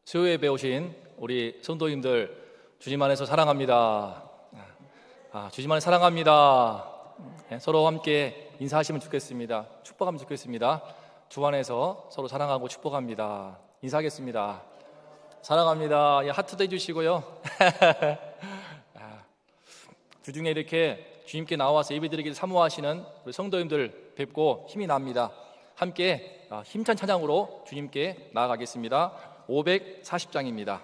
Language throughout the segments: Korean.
수요예배 오신 우리 성도님들 주님 안에서 사랑합니다. 주님 안에 사랑합니다. 서로 함께 인사하시면 좋겠습니다. 축복하면 좋겠습니다. 주 안에서 서로 사랑하고 축복합니다. 인사하겠습니다. 사랑합니다. 하트도 해주시고요. 주중에 이렇게 주님께 나와서 예배드리기를 사모하시는 우리 성도님들 뵙고 힘이 납니다. 함께 힘찬 찬양으로 주님께 나아가겠습니다. 540장입니다.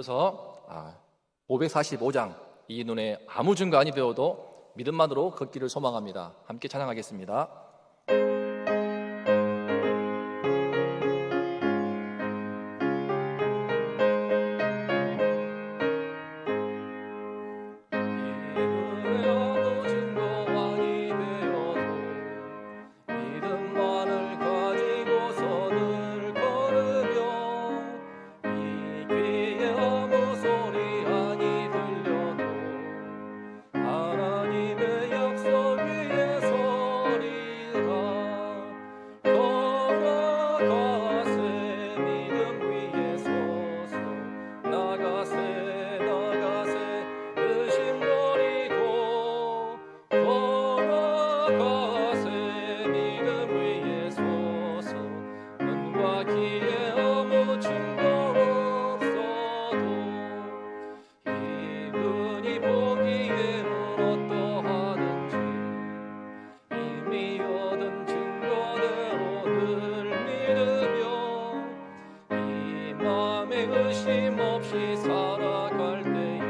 이어서 545장 이 눈에 아무 증거 아니 되어도 믿음만으로 걷기를 소망합니다. 함께 찬양하겠습니다. 의심 없이 살아갈 때에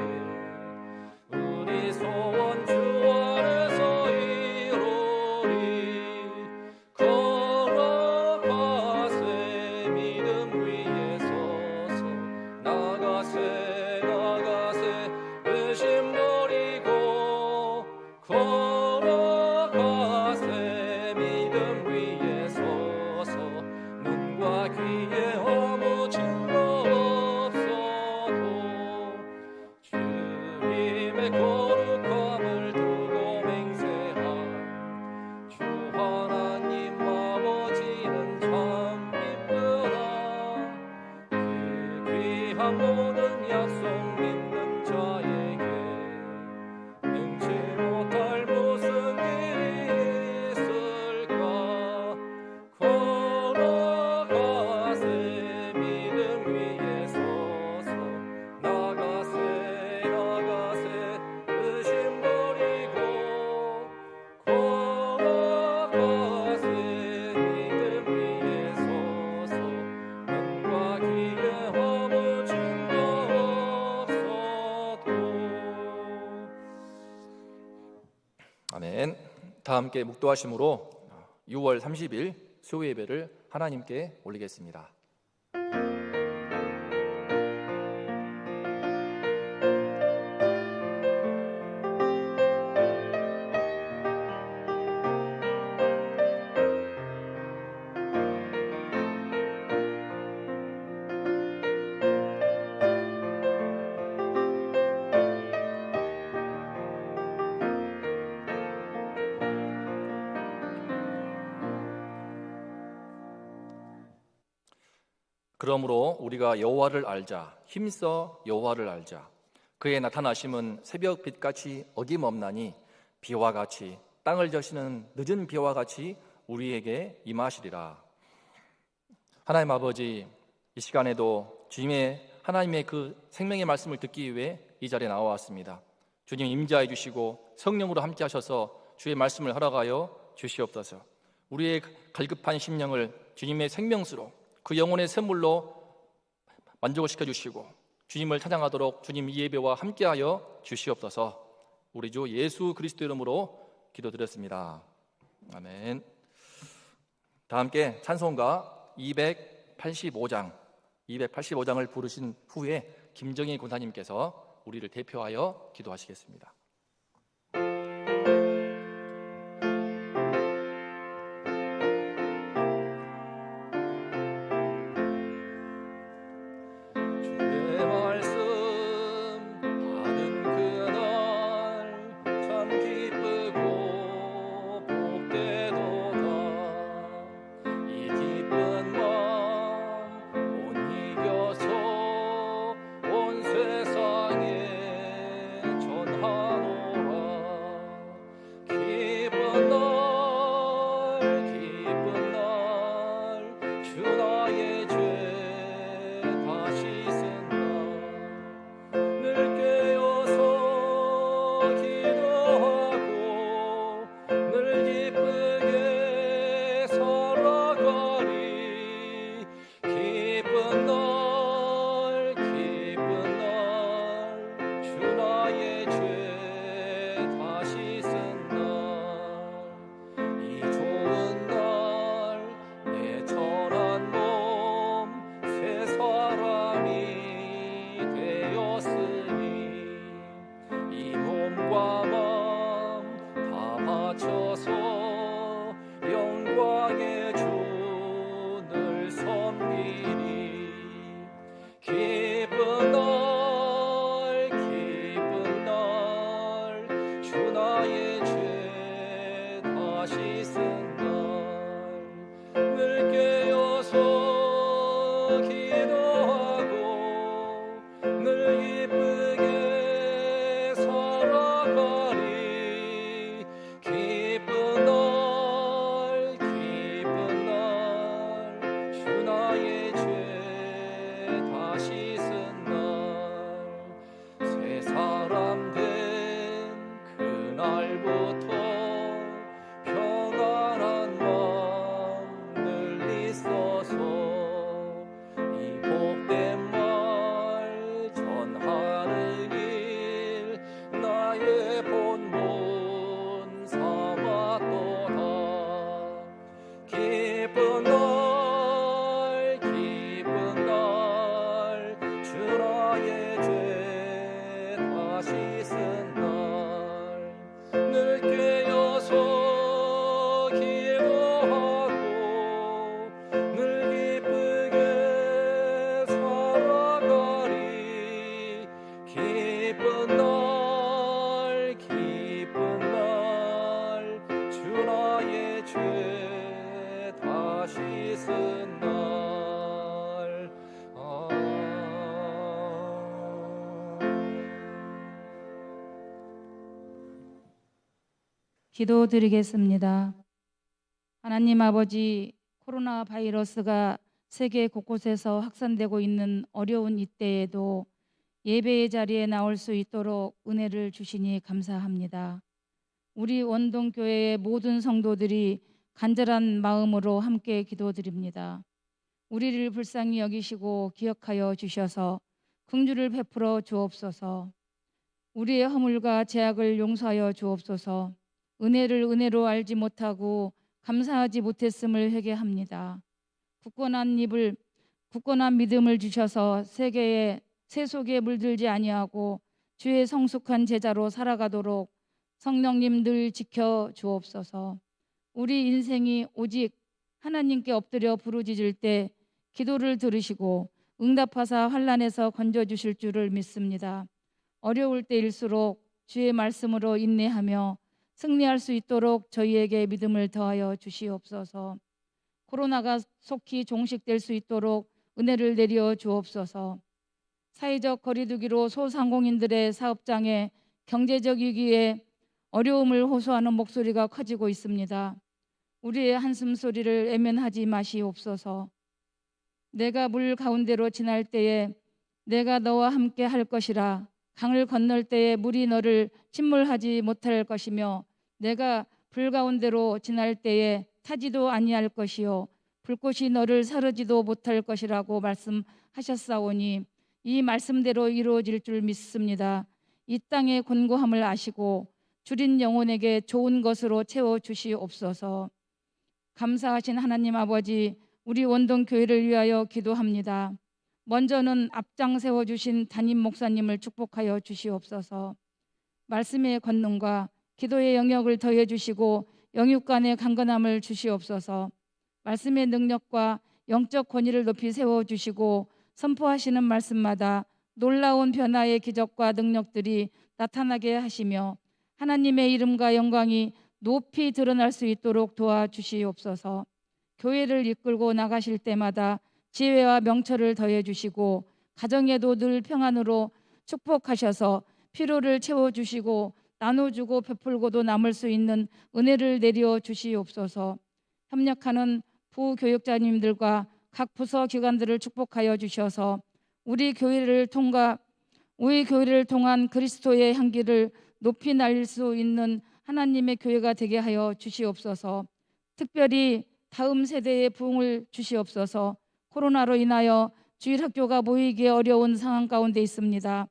우리 소원 주 안에서 이루어 거룩함을 두고 맹세하 주 하나님 아버지는 참 기쁘다. 그 귀한 모든 약속 믿는 자에게 능치 못할 무슨 일이 있을까. 걸어가세 믿음 위에 서서 나가세 의심 버리고 걸어가세 믿음 위에 서서 은과 기의 허물 증거 없어도. 아멘. 다 함께 묵도하심으로 6월 30일 수요 예배를 하나님께 올리겠습니다. 그러므로 우리가 여호와를 알자, 힘써 여호와를 알자. 그의 나타나심은 새벽 빛같이 어김없나니 비와 같이 땅을 저시는 늦은 비와 같이 우리에게 임하시리라. 하나님 아버지, 이 시간에도 주님의 하나님의 그 생명의 말씀을 듣기 위해 이 자리에 나와왔습니다. 주님 임재해 주시고 성령으로 함께 하셔서 주의 말씀을 허락하여 주시옵소서. 우리의 갈급한 심령을 주님의 생명수로 그 영혼의 선물로 만족을 시켜주시고 주님을 찬양하도록 주님 이 예배와 함께하여 주시옵소서. 우리 주 예수 그리스도 이름으로 기도드렸습니다. 아멘. 다 함께 찬송가 285장을 부르신 후에 김정희 권사님께서 우리를 대표하여 기도하시겠습니다. 세상에 전하 기도드리겠습니다. 하나님 아버지, 코로나 바이러스가 세계 곳곳에서 확산되고 있는 어려운 이때에도 예배의 자리에 나올 수 있도록 은혜를 주시니 감사합니다. 우리 원동교회의 모든 성도들이 간절한 마음으로 함께 기도드립니다. 우리를 불쌍히 여기시고 기억하여 주셔서 긍휼을 베풀어 주옵소서. 우리의 허물과 죄악을 용서하여 주옵소서. 은혜를 은혜로 알지 못하고 감사하지 못했음을 회개합니다. 굳건한 믿음을 주셔서 세계의 세속에 물들지 아니하고 주의 성숙한 제자로 살아가도록 성령님 늘 지켜 주옵소서. 우리 인생이 오직 하나님께 엎드려 부르짖을 때 기도를 들으시고 응답하사 환난에서 건져주실 줄을 믿습니다. 어려울 때일수록 주의 말씀으로 인내하며 승리할 수 있도록 저희에게 믿음을 더하여 주시옵소서. 코로나가 속히 종식될 수 있도록 은혜를 내려 주옵소서. 사회적 거리두기로 소상공인들의 사업장에 경제적 위기에 어려움을 호소하는 목소리가 커지고 있습니다. 우리의 한숨 소리를 외면하지 마시옵소서. 내가 물 가운데로 지날 때에 내가 너와 함께 할 것이라. 강을 건널 때에 물이 너를 침몰하지 못할 것이며 내가 불 가운데로 지날 때에 타지도 아니할 것이요 불꽃이 너를 사르지도 못할 것이라고 말씀하셨사오니 이 말씀대로 이루어질 줄 믿습니다. 이 땅의 곤고함을 아시고 줄인 영혼에게 좋은 것으로 채워 주시옵소서. 감사하신 하나님 아버지, 우리 원동교회를 위하여 기도합니다. 먼저는 앞장 세워주신 담임 목사님을 축복하여 주시옵소서. 말씀의 권능과 기도의 영역을 더해 주시고 영육 간의 강건함을 주시옵소서. 말씀의 능력과 영적 권위를 높이 세워주시고 선포하시는 말씀마다 놀라운 변화의 기적과 능력들이 나타나게 하시며 하나님의 이름과 영광이 높이 드러날 수 있도록 도와주시옵소서. 교회를 이끌고 나가실 때마다 지혜와 명철을 더해 주시고 가정에도 늘 평안으로 축복하셔서 피로를 채워주시고 나눠주고 베풀고도 남을 수 있는 은혜를 내려 주시옵소서. 협력하는 부교육자님들과 각 부서 기관들을 축복하여 주셔서 우리 교회를 통한 그리스도의 향기를 높이 날릴 수 있는 하나님의 교회가 되게 하여 주시옵소서. 특별히 다음 세대의 부흥을 주시옵소서. 코로나로 인하여 주일학교가 모이기 어려운 상황 가운데 있습니다.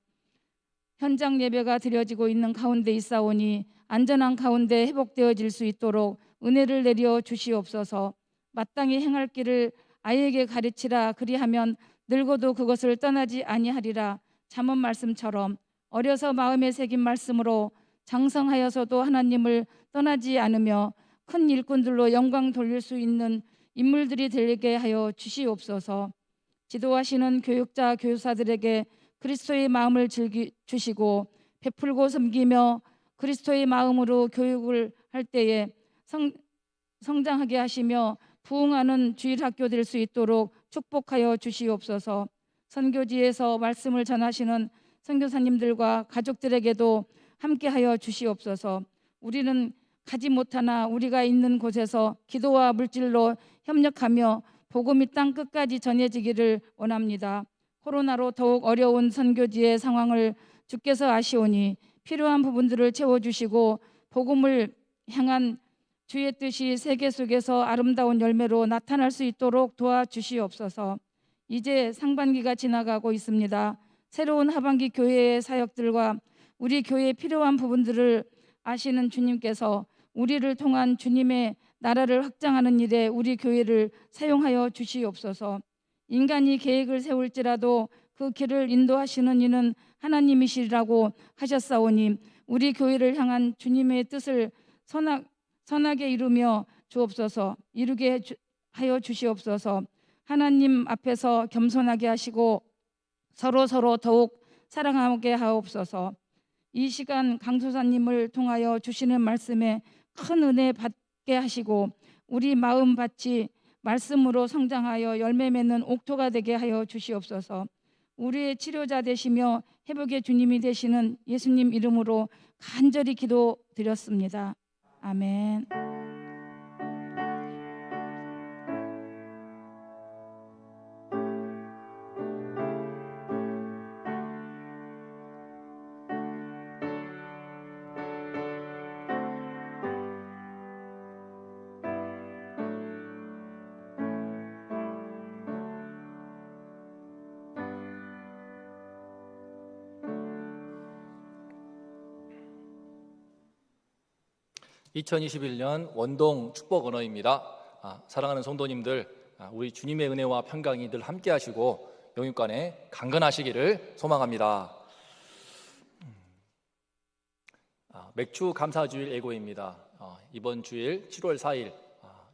현장 예배가 드려지고 있는 가운데 있사오니 안전한 가운데 회복되어질 수 있도록 은혜를 내려 주시옵소서. 마땅히 행할 길을 아이에게 가르치라. 그리하면 늙어도 그것을 떠나지 아니하리라. 잠언 말씀처럼 어려서 마음에 새긴 말씀으로 장성하여서도 하나님을 떠나지 않으며 큰 일꾼들로 영광 돌릴 수 있는 인물들이 되게 하여 주시옵소서. 지도하시는 교육자 교사들에게 그리스도의 마음을 주시고 베풀고 섬기며 그리스도의 마음으로 교육을 할 때에 성장하게 하시며 부흥하는 주일학교 될 수 있도록 축복하여 주시옵소서. 선교지에서 말씀을 전하시는 선교사님들과 가족들에게도 함께하여 주시옵소서. 우리는 가지 못하나 우리가 있는 곳에서 기도와 물질로 협력하며 복음이 땅 끝까지 전해지기를 원합니다. 코로나로 더욱 어려운 선교지의 상황을 주께서 아시오니 필요한 부분들을 채워주시고 복음을 향한 주의 뜻이 세계 속에서 아름다운 열매로 나타날 수 있도록 도와주시옵소서. 이제 상반기가 지나가고 있습니다. 새로운 하반기 교회의 사역들과 우리 교회에 필요한 부분들을 아시는 주님께서 우리를 통한 주님의 나라를 확장하는 일에 우리 교회를 사용하여 주시옵소서. 인간이 계획을 세울지라도 그 길을 인도하시는 이는 하나님이시라고 하셨사오니 우리 교회를 향한 주님의 뜻을 선하게 이루며 이루게 하여 주시옵소서. 하나님 앞에서 겸손하게 하시고 서로 더욱 사랑하게 하옵소서. 이 시간 강소사님을 통하여 주시는 말씀에 큰 은혜 받게 하시고 우리 마음밭이 말씀으로 성장하여 열매 맺는 옥토가 되게 하여 주시옵소서. 우리의 치료자 되시며 회복의 주님이 되시는 예수님 이름으로 간절히 기도드렸습니다. 아멘. 2021년 원동 축복 언어입니다. 사랑하는 성도님들, 우리 주님의 은혜와 평강이 늘 함께 하시고 영육간에 강건하시기를 소망합니다. 맥주 감사주일 예고입니다. 이번 주일 7월 4일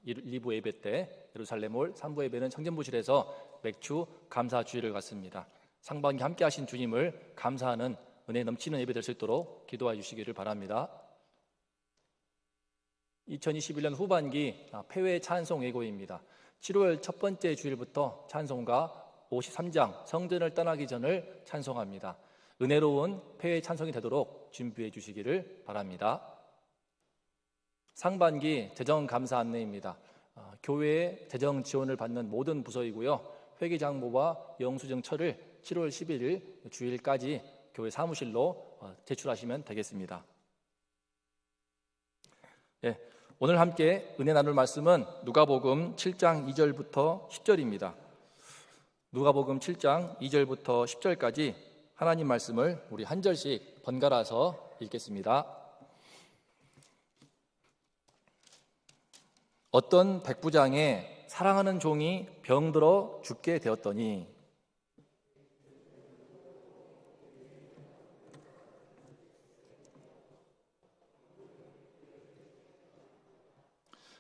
1부 예배 때 예루살렘홀, 3부 예배는 청년부실에서 맥주 감사주일을 갖습니다. 상반기 함께 하신 주님을 감사하는 은혜 넘치는 예배 될 수 있도록 기도해 주시기를 바랍니다. 2021년 후반기 폐회 찬송 예고입니다. 7월 첫 번째 주일부터 찬송가 53장 성전을 떠나기 전을 찬송합니다. 은혜로운 폐회 찬송이 되도록 준비해 주시기를 바랍니다. 상반기 재정 감사 안내입니다. 교회의 재정 지원을 받는 모든 부서이고요. 회계장부와 영수증처를 7월 11일 주일까지 교회 사무실로 제출하시면 되겠습니다. 오늘 함께 은혜 나눌 말씀은 누가복음 7장 2절부터 10절입니다. 누가복음 7장 2절부터 10절까지 하나님 말씀을 우리 한 절씩 번갈아서 읽겠습니다. 어떤 백부장의 사랑하는 종이 병들어 죽게 되었더니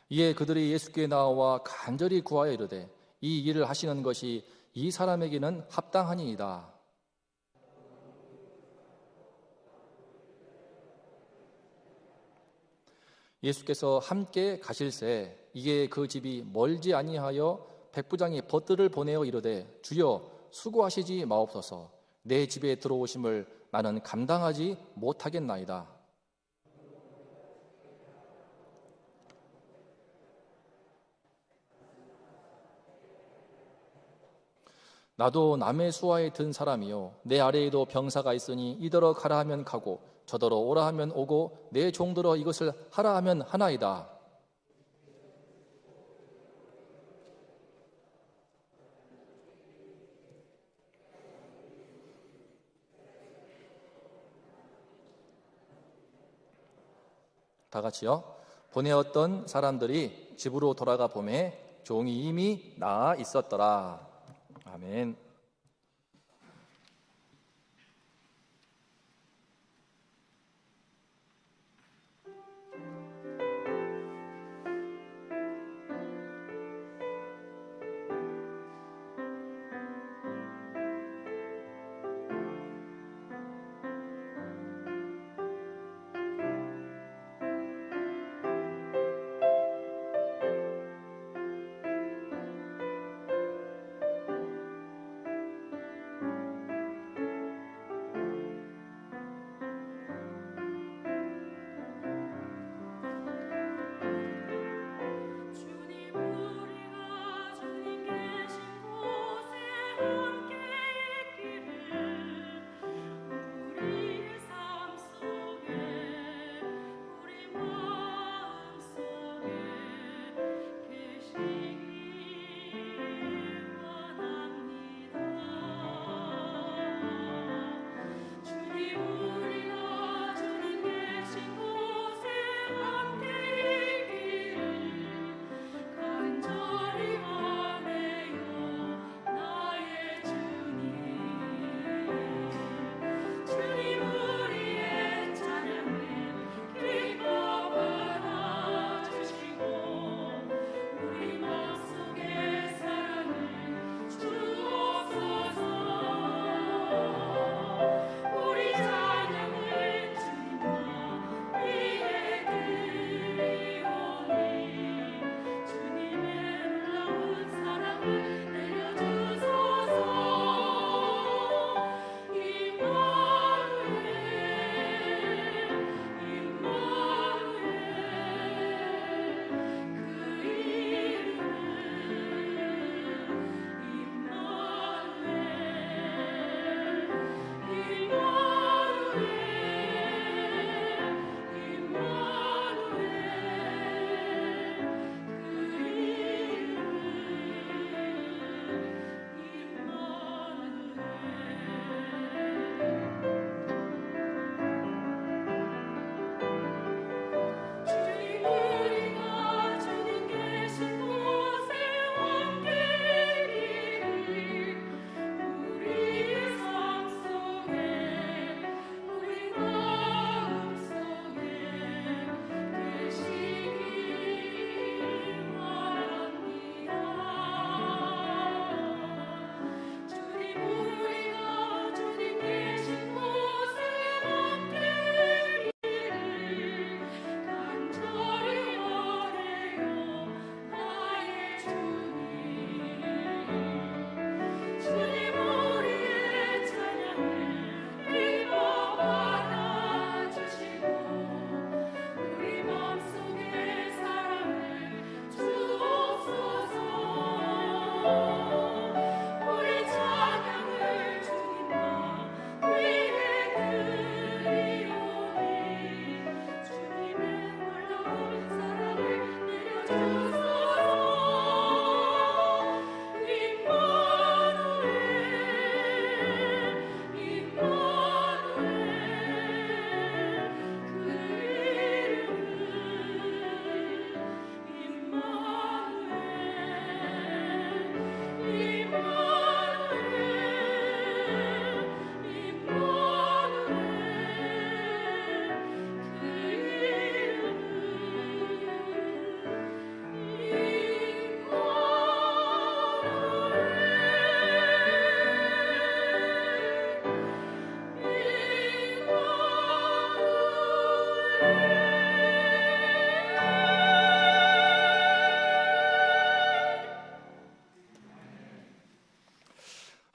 이에 그들이 예수께 나와 간절히 구하여 이르되 이 일을 하시는 것이 이 사람에게는 합당하니이다. 예수께서 함께 가실새 이에 그 집이 멀지 아니하여 백부장이 벗들을 보내어 이르되 주여 수고하시지 마옵소서. 내 집에 들어오심을 나는 감당하지 못하겠나이다. 나도 남의 수하에 든 사람이요 내 아래에도 병사가 있으니 이더러 가라 하면 가고 저더러 오라 하면 오고 내 종들어 이것을 하라 하면 하나이다. 다 같이요. 보내었던 사람들이 집으로 돌아가 보매 종이 이미 나아 있었더라. 아멘.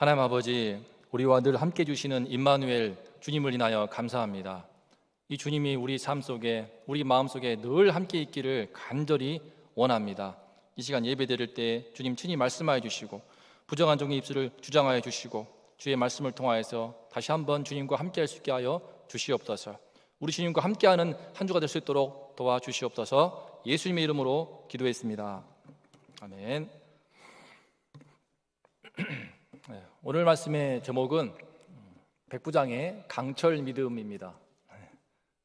하나님 아버지, 우리와 늘 함께 주시는 임마누엘 주님을 인하여 감사합니다. 이 주님이 우리 삶 속에, 우리 마음 속에 늘 함께 있기를 간절히 원합니다. 이 시간 예배 드릴 때 주님 친히 말씀하여 주시고 부정한 종의 입술을 주장하여 주시고 주의 말씀을 통하여서 다시 한번 주님과 함께 할 수 있게 하여 주시옵소서. 우리 주님과 함께하는 한 주가 될 수 있도록 도와주시옵소서. 예수님의 이름으로 기도했습니다. 아멘. 오늘 말씀의 제목은 백부장의 강철 믿음입니다.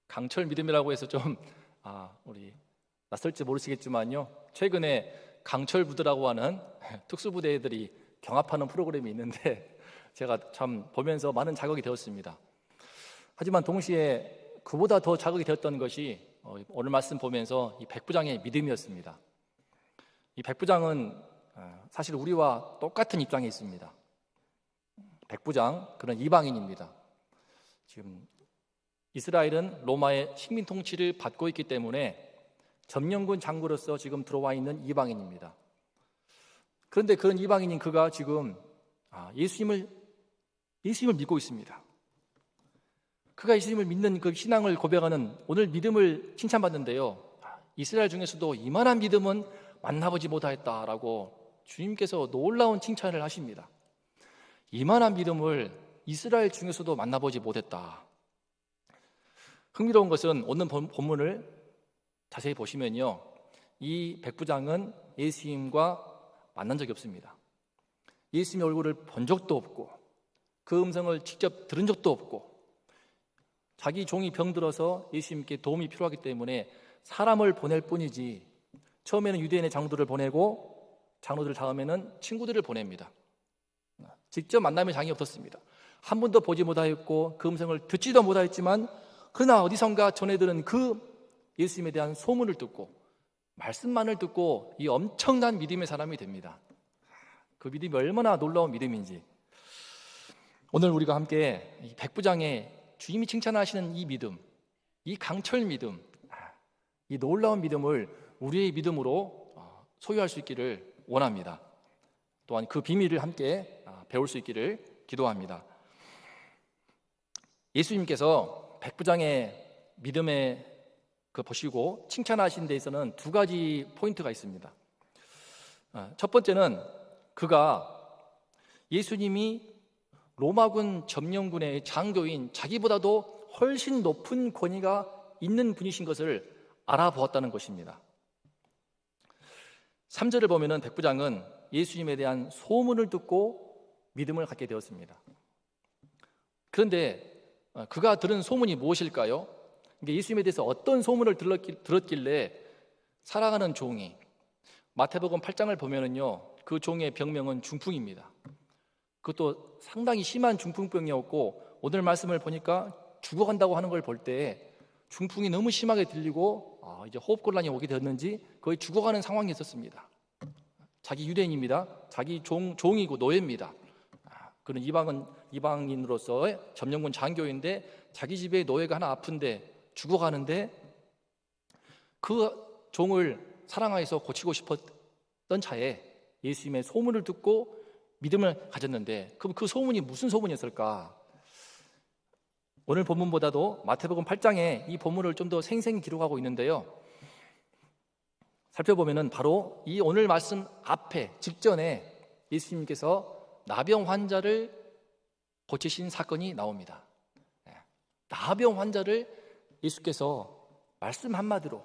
강철 믿음이라고 해서 좀 우리 낯설지 모르시겠지만요, 최근에 강철 부대라고 하는 특수부대들이 경합하는 프로그램이 있는데 제가 참 보면서 많은 자극이 되었습니다. 하지만 동시에 그보다 더 자극이 되었던 것이 오늘 말씀 보면서 이 백부장의 믿음이었습니다. 이 백부장은 사실 우리와 똑같은 입장에 있습니다. 백부장, 그런 이방인입니다. 지금 이스라엘은 로마의 식민 통치를 받고 있기 때문에 점령군 장교로서 지금 들어와 있는 이방인입니다. 그런데 그런 이방인인 그가 지금 예수님을 믿고 있습니다. 그가 예수님을 믿는 그 신앙을 고백하는 오늘 믿음을 칭찬받는데요, 이스라엘 중에서도 이만한 믿음은 만나보지 못하였다라고 주님께서 놀라운 칭찬을 하십니다. 이만한 믿음을 이스라엘 중에서도 만나보지 못했다. 흥미로운 것은 오늘 본문을 자세히 보시면요, 이 백부장은 예수님과 만난 적이 없습니다. 예수님의 얼굴을 본 적도 없고 그 음성을 직접 들은 적도 없고, 자기 종이 병들어서 예수님께 도움이 필요하기 때문에 사람을 보낼 뿐이지, 처음에는 유대인의 장로들을 보내고 장로들 다음에는 친구들을 보냅니다. 직접 만남의 장이 없었습니다. 한 번도 보지 못하였고 그 음성을 듣지도 못하였지만, 그러나 어디선가 전해들은 그 예수님에 대한 소문을 듣고 말씀만을 듣고 이 엄청난 믿음의 사람이 됩니다. 그 믿음이 얼마나 놀라운 믿음인지, 오늘 우리가 함께 이 백부장의 주님이 칭찬하시는 이 믿음, 이 강철 믿음, 이 놀라운 믿음을 우리의 믿음으로 소유할 수 있기를 원합니다. 또한 그 비밀을 함께 배울 수 있기를 기도합니다. 예수님께서 백부장의 믿음에 보시고 칭찬하신 데 있어서는 두 가지 포인트가 있습니다. 첫 번째는 그가 예수님이 로마군 점령군의 장교인 자기보다도 훨씬 높은 권위가 있는 분이신 것을 알아보았다는 것입니다. 3절을 보면은 백부장은 예수님에 대한 소문을 듣고 믿음을 갖게 되었습니다. 그런데 그가 들은 소문이 무엇일까요? 예수님에 대해서 어떤 소문을 들었길래 살아가는 종이, 마태복음 8장을 보면은요, 그 종의 병명은 중풍입니다. 그것도 상당히 심한 중풍병이었고, 오늘 말씀을 보니까 죽어간다고 하는 걸 볼 때 중풍이 너무 심하게 들리고 이제 호흡곤란이 오게 되었는지 거의 죽어가는 상황이 있었습니다. 자기 유대인입니다. 자기 종이고 노예입니다. 그는 이방인으로서의 점령군 장교인데 자기 집에 노예가 하나 아픈데 죽어가는데 그 종을 사랑하여서 고치고 싶었던 차에 예수님의 소문을 듣고 믿음을 가졌는데, 그럼 그 소문이 무슨 소문이었을까? 오늘 본문보다도 마태복음 8장에 이 본문을 좀 더 생생히 기록하고 있는데요, 살펴보면은 바로 이 오늘 말씀 앞에 직전에 예수님께서 나병 환자를 고치신 사건이 나옵니다. 나병 환자를 예수께서 말씀 한마디로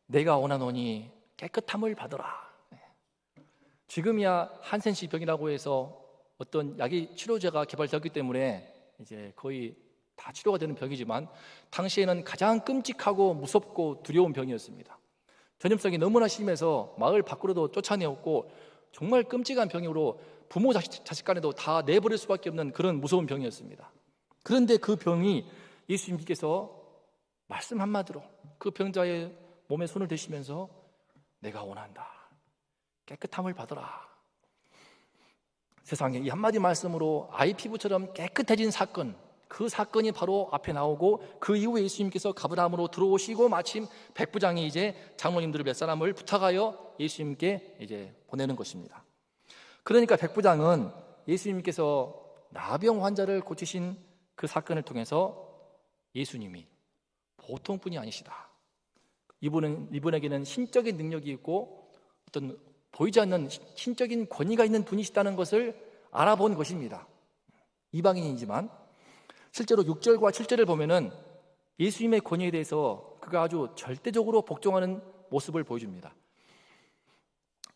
내가 원하노니 깨끗함을 받으라. 지금이야 한센시 병이라고 해서 어떤 약이 치료제가 개발되었기 때문에 이제 거의 다 치료가 되는 병이지만, 당시에는 가장 끔찍하고 무섭고 두려운 병이었습니다. 전염성이 너무나 심해서 마을 밖으로도 쫓아내었고 정말 끔찍한 병으로 부모 자식 간에도 다 내버릴 수밖에 없는 그런 무서운 병이었습니다. 그런데 그 병이 예수님께서 말씀 한마디로 그 병자의 몸에 손을 대시면서 내가 원한다, 깨끗함을 받으라. 세상에 이 한마디 말씀으로 아이 피부처럼 깨끗해진 사건, 그 사건이 바로 앞에 나오고, 그 이후에 예수님께서 가브라함으로 들어오시고 마침 백부장이 이제 장로님들 몇 사람을 부탁하여 예수님께 이제 보내는 것입니다. 그러니까 백부장은 예수님께서 나병 환자를 고치신 그 사건을 통해서 예수님이 보통 분이 아니시다. 이분에게는 신적인 능력이 있고 어떤 보이지 않는 신적인 권위가 있는 분이시다는 것을 알아본 것입니다. 이방인이지만 실제로 6절과 7절을 보면은 예수님의 권위에 대해서 그가 아주 절대적으로 복종하는 모습을 보여줍니다.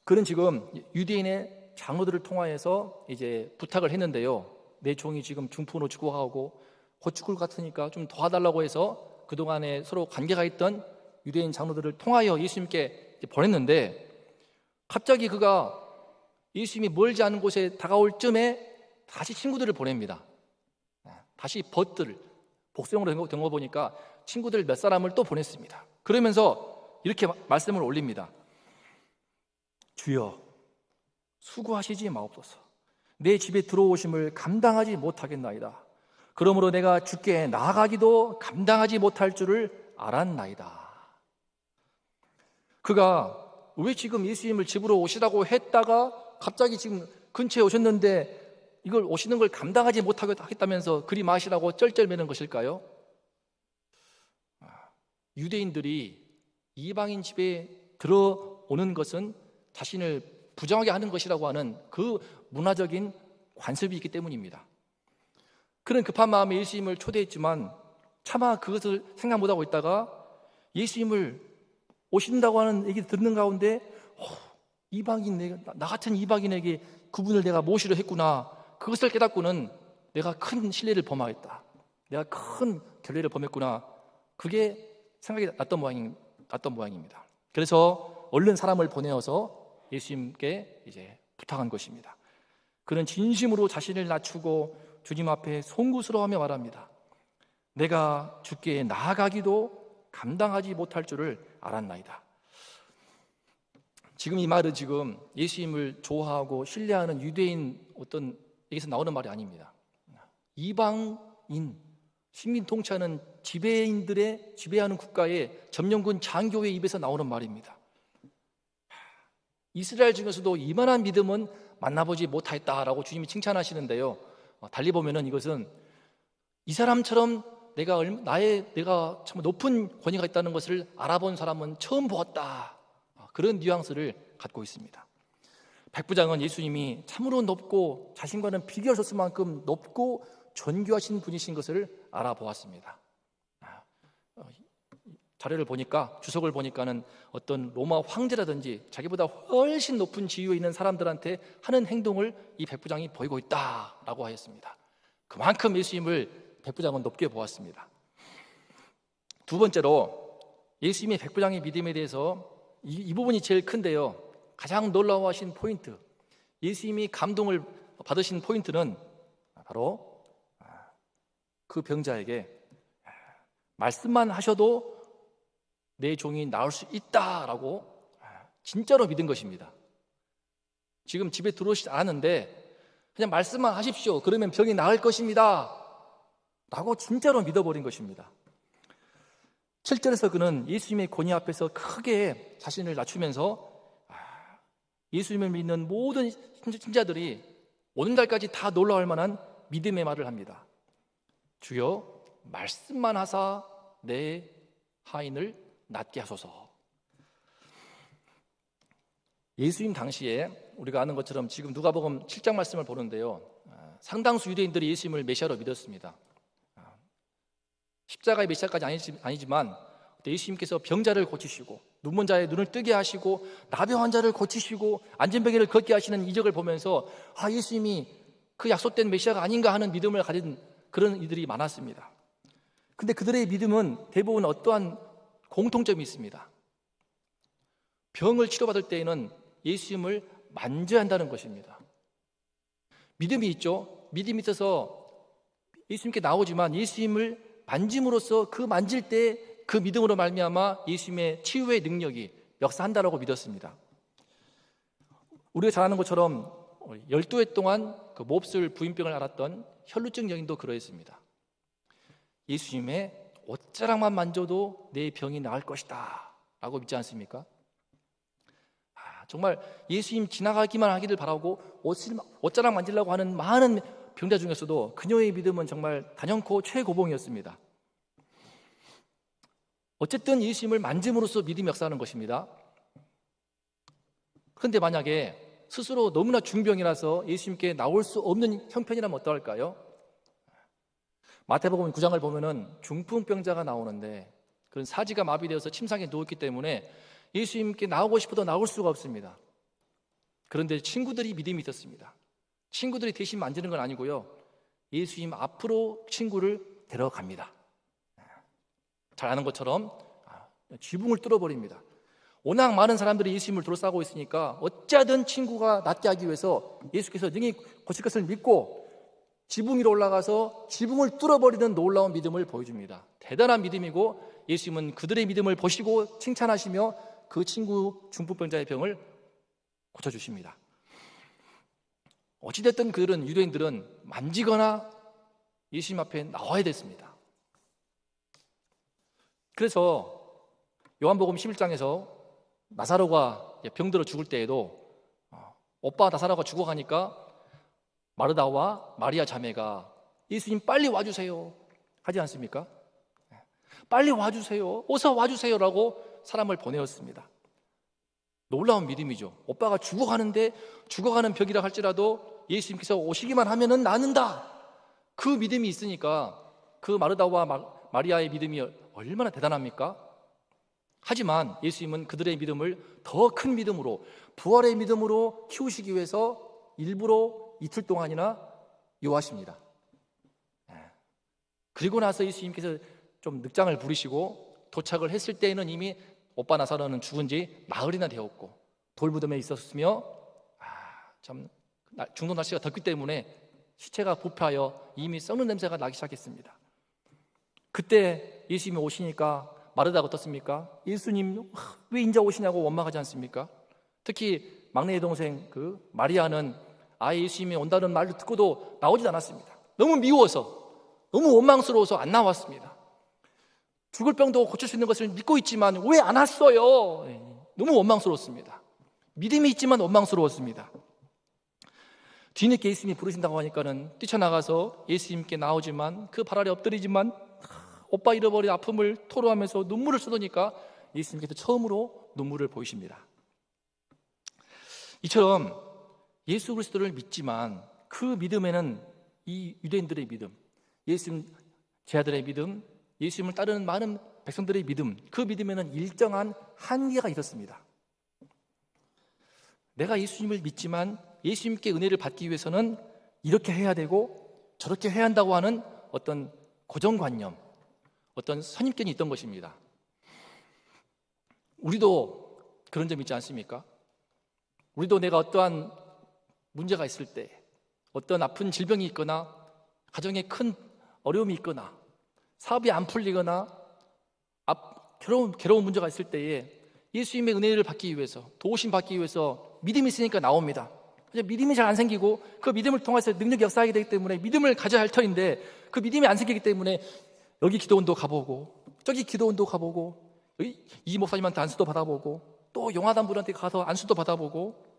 그는 지금 유대인의 장로들을 통하여서 이제 부탁을 했는데요. 내 종이 지금 중풍으로 죽어가고 곧 죽을 것 같으니까 좀 도와달라고 해서 그동안에 서로 관계가 있던 유대인 장로들을 통하여 예수님께 보냈는데 갑자기 그가 예수님이 멀지 않은 곳에 다가올 쯤에 다시 친구들을 보냅니다. 다시 복수형으로 된 거 보니까 친구들 몇 사람을 또 보냈습니다. 그러면서 이렇게 말씀을 올립니다. 주여, 수고하시지 마옵소서. 내 집에 들어오심을 감당하지 못하겠나이다. 그러므로 내가 주께 나아가기도 감당하지 못할 줄을 알았나이다. 그가 왜 지금 예수님을 집으로 오시라고 했다가 갑자기 지금 근처에 오셨는데 이걸 오시는 걸 감당하지 못하겠다면서 그리 마시라고 쩔쩔매는 것일까요? 유대인들이 이방인 집에 들어오는 것은 자신을 부정하게 하는 것이라고 하는 그 문화적인 관습이 있기 때문입니다. 그런 급한 마음에 예수님을 초대했지만 차마 그것을 생각 못하고 있다가 예수님을 오신다고 하는 얘기 듣는 가운데 이방인, 나 같은 이방인에게 그분을 내가 모시려 했구나. 그것을 깨닫고는 내가 큰 실례를 범하겠다. 내가 큰 결례를 범했구나. 그게 생각이 났던 모양입니다. 그래서 얼른 사람을 보내어서 예수님께 이제 부탁한 것입니다. 그는 진심으로 자신을 낮추고 주님 앞에 송구스러워하며 말합니다. 내가 주께 나아가기도 감당하지 못할 줄을 알았나이다. 지금 이 말은 지금 예수님을 좋아하고 신뢰하는 유대인 어떤 여기서 나오는 말이 아닙니다. 이방인, 식민 통치하는 지배인들의 지배하는 국가의 점령군 장교의 입에서 나오는 말입니다. 이스라엘 중에서도 이만한 믿음은 만나보지 못하였다라고 주님이 칭찬하시는데요. 달리 보면은 이것은 이 사람처럼 내가 참 높은 권위가 있다는 것을 알아본 사람은 처음 보았다. 그런 뉘앙스를 갖고 있습니다. 백부장은 예수님이 참으로 높고 자신과는 비교할 수 없을 만큼 높고 존귀하신 분이신 것을 알아보았습니다. 자료를 보니까 주석을 보니까는 어떤 로마 황제라든지 자기보다 훨씬 높은 지위에 있는 사람들한테 하는 행동을 이 백부장이 보이고 있다라고 하였습니다. 그만큼 예수님을 백부장은 높게 보았습니다. 두 번째로 예수님의 백부장의 믿음에 대해서 이 부분이 제일 큰데요. 가장 놀라워하신 포인트, 예수님이 감동을 받으신 포인트는 바로 그 병자에게 말씀만 하셔도 내 종이 나을 수 있다라고 진짜로 믿은 것입니다. 지금 집에 들어오시지 않았는데 그냥 말씀만 하십시오. 그러면 병이 나을 것입니다 라고 진짜로 믿어버린 것입니다. 7절에서 그는 예수님의 권위 앞에서 크게 자신을 낮추면서 예수님을 믿는 모든 신자들이 오늘날까지 다 놀라울 만한 믿음의 말을 합니다. 주여, 말씀만 하사 내 하인을 낫게 하소서. 예수님 당시에 우리가 아는 것처럼 지금 누가복음 7장 말씀을 보는데요, 상당수 유대인들이 예수님을 메시아로 믿었습니다. 십자가의 메시아까지 아니지만 예수님께서 병자를 고치시고 눈먼 자의 눈을 뜨게 하시고 나병 환자를 고치시고 안전뱅이를 걷게 하시는 이적을 보면서 예수님이 그 약속된 메시아가 아닌가 하는 믿음을 가진 그런 이들이 많았습니다. 근데 그들의 믿음은 대부분 어떠한 공통점이 있습니다. 병을 치료받을 때에는 예수님을 만져야 한다는 것입니다. 믿음이 있죠. 믿음이 있어서 예수님께 나오지만 예수님을 만짐으로써 그 만질 때 그 믿음으로 말미암아 예수님의 치유의 능력이 역사한다라고 믿었습니다. 우리가 잘 아는 것처럼 12해 동안 그 몹쓸 부인병을 앓았던 혈루증 여인도 그러했습니다. 예수님의 옷자락만 만져도 내 병이 나을 것이다 라고 믿지 않습니까? 정말 예수님 지나가기만 하기를 바라고 옷자락 만지려고 하는 많은 병자 중에서도 그녀의 믿음은 정말 단연코 최고봉이었습니다. 어쨌든 예수님을 만짐으로써 믿음이 역사하는 것입니다. 그런데 만약에 스스로 너무나 중병이라서 예수님께 나올 수 없는 형편이라면 어떠할까요? 마태복음 9장을 보면은 중풍병자가 나오는데 그런 사지가 마비되어서 침상에 누웠기 때문에 예수님께 나오고 싶어도 나올 수가 없습니다. 그런데 친구들이 믿음이 있었습니다. 친구들이 대신 만지는 건 아니고요, 예수님 앞으로 친구를 데려갑니다. 잘 아는 것처럼 지붕을 뚫어버립니다. 워낙 많은 사람들이 예수님을 둘러싸고 있으니까 어찌하든 친구가 낫게 하기 위해서 예수께서 능히 고칠 것을 믿고 지붕 위로 올라가서 지붕을 뚫어버리는 놀라운 믿음을 보여줍니다. 대단한 믿음이고, 예수님은 그들의 믿음을 보시고 칭찬하시며 그 친구 중풍병자의 병을 고쳐주십니다. 어찌됐든 그들은, 유대인들은 만지거나 예수님 앞에 나와야 됐습니다. 그래서 요한복음 11장에서 나사로가 병들어 죽을 때에도 오빠 나사로가 죽어가니까 마르다와 마리아 자매가 예수님 빨리 와주세요 하지 않습니까? 빨리 와주세요, 어서 와주세요라고 사람을 보내었습니다. 놀라운 믿음이죠. 오빠가 죽어가는데, 죽어가는 벽이라 할지라도 예수님께서 오시기만 하면은 낫는다, 그 믿음이 있으니까 그 마르다와 마리아의 믿음이 얼마나 대단합니까? 하지만 예수님은 그들의 믿음을 더 큰 믿음으로, 부활의 믿음으로 키우시기 위해서 일부러 이틀 동안이나 요하십니다. 그리고 나서 예수님께서 좀 늑장을 부리시고 도착을 했을 때에는 이미 오빠 나사로는 죽은 지 나흘이나 되었고 돌무덤에 있었으며 참 중동 날씨가 덥기 때문에 시체가 부패하여 이미 썩는 냄새가 나기 시작했습니다. 그때 예수님이 오시니까 마르다가 어떻습니까? 예수님 왜 인자 오시냐고 원망하지 않습니까? 특히 막내 동생 그 마리아는 아예 예수님이 온다는 말을 듣고도 나오지 않았습니다. 너무 미워서, 너무 원망스러워서 안 나왔습니다. 죽을 병도 고칠 수 있는 것을 믿고 있지만 왜 안 왔어요? 너무 원망스러웠습니다. 믿음이 있지만 원망스러웠습니다. 뒤늦게 예수님이 부르신다고 하니까는 뛰쳐나가서 예수님께 나오지만 그 발 아래 엎드리지만 오빠 잃어버린 아픔을 토로하면서 눈물을 쏟으니까 예수님께서 처음으로 눈물을 보이십니다. 이처럼 예수 그리스도를 믿지만 그 믿음에는 이 유대인들의 믿음, 예수님 제자들의 믿음, 예수님을 따르는 많은 백성들의 믿음, 그 믿음에는 일정한 한계가 있었습니다. 내가 예수님을 믿지만 예수님께 은혜를 받기 위해서는 이렇게 해야 되고 저렇게 해야 한다고 하는 어떤 고정관념, 어떤 선입견이 있던 것입니다. 우리도 그런 점 있지 않습니까? 우리도 내가 어떠한 문제가 있을 때, 어떤 아픈 질병이 있거나 가정에 큰 어려움이 있거나 사업이 안 풀리거나 괴로운 문제가 있을 때에 예수님의 은혜를 받기 위해서, 도우심 받기 위해서 믿음이 있으니까 나옵니다. 믿음이 잘 안 생기고 그 믿음을 통해서 능력이 역사하게 되기 때문에 믿음을 가져야 할 터인데 그 믿음이 안 생기기 때문에 여기 기도원도 가보고 저기 기도원도 가보고 이 목사님한테 안수도 받아보고 또 용화단 분한테 가서 안수도 받아보고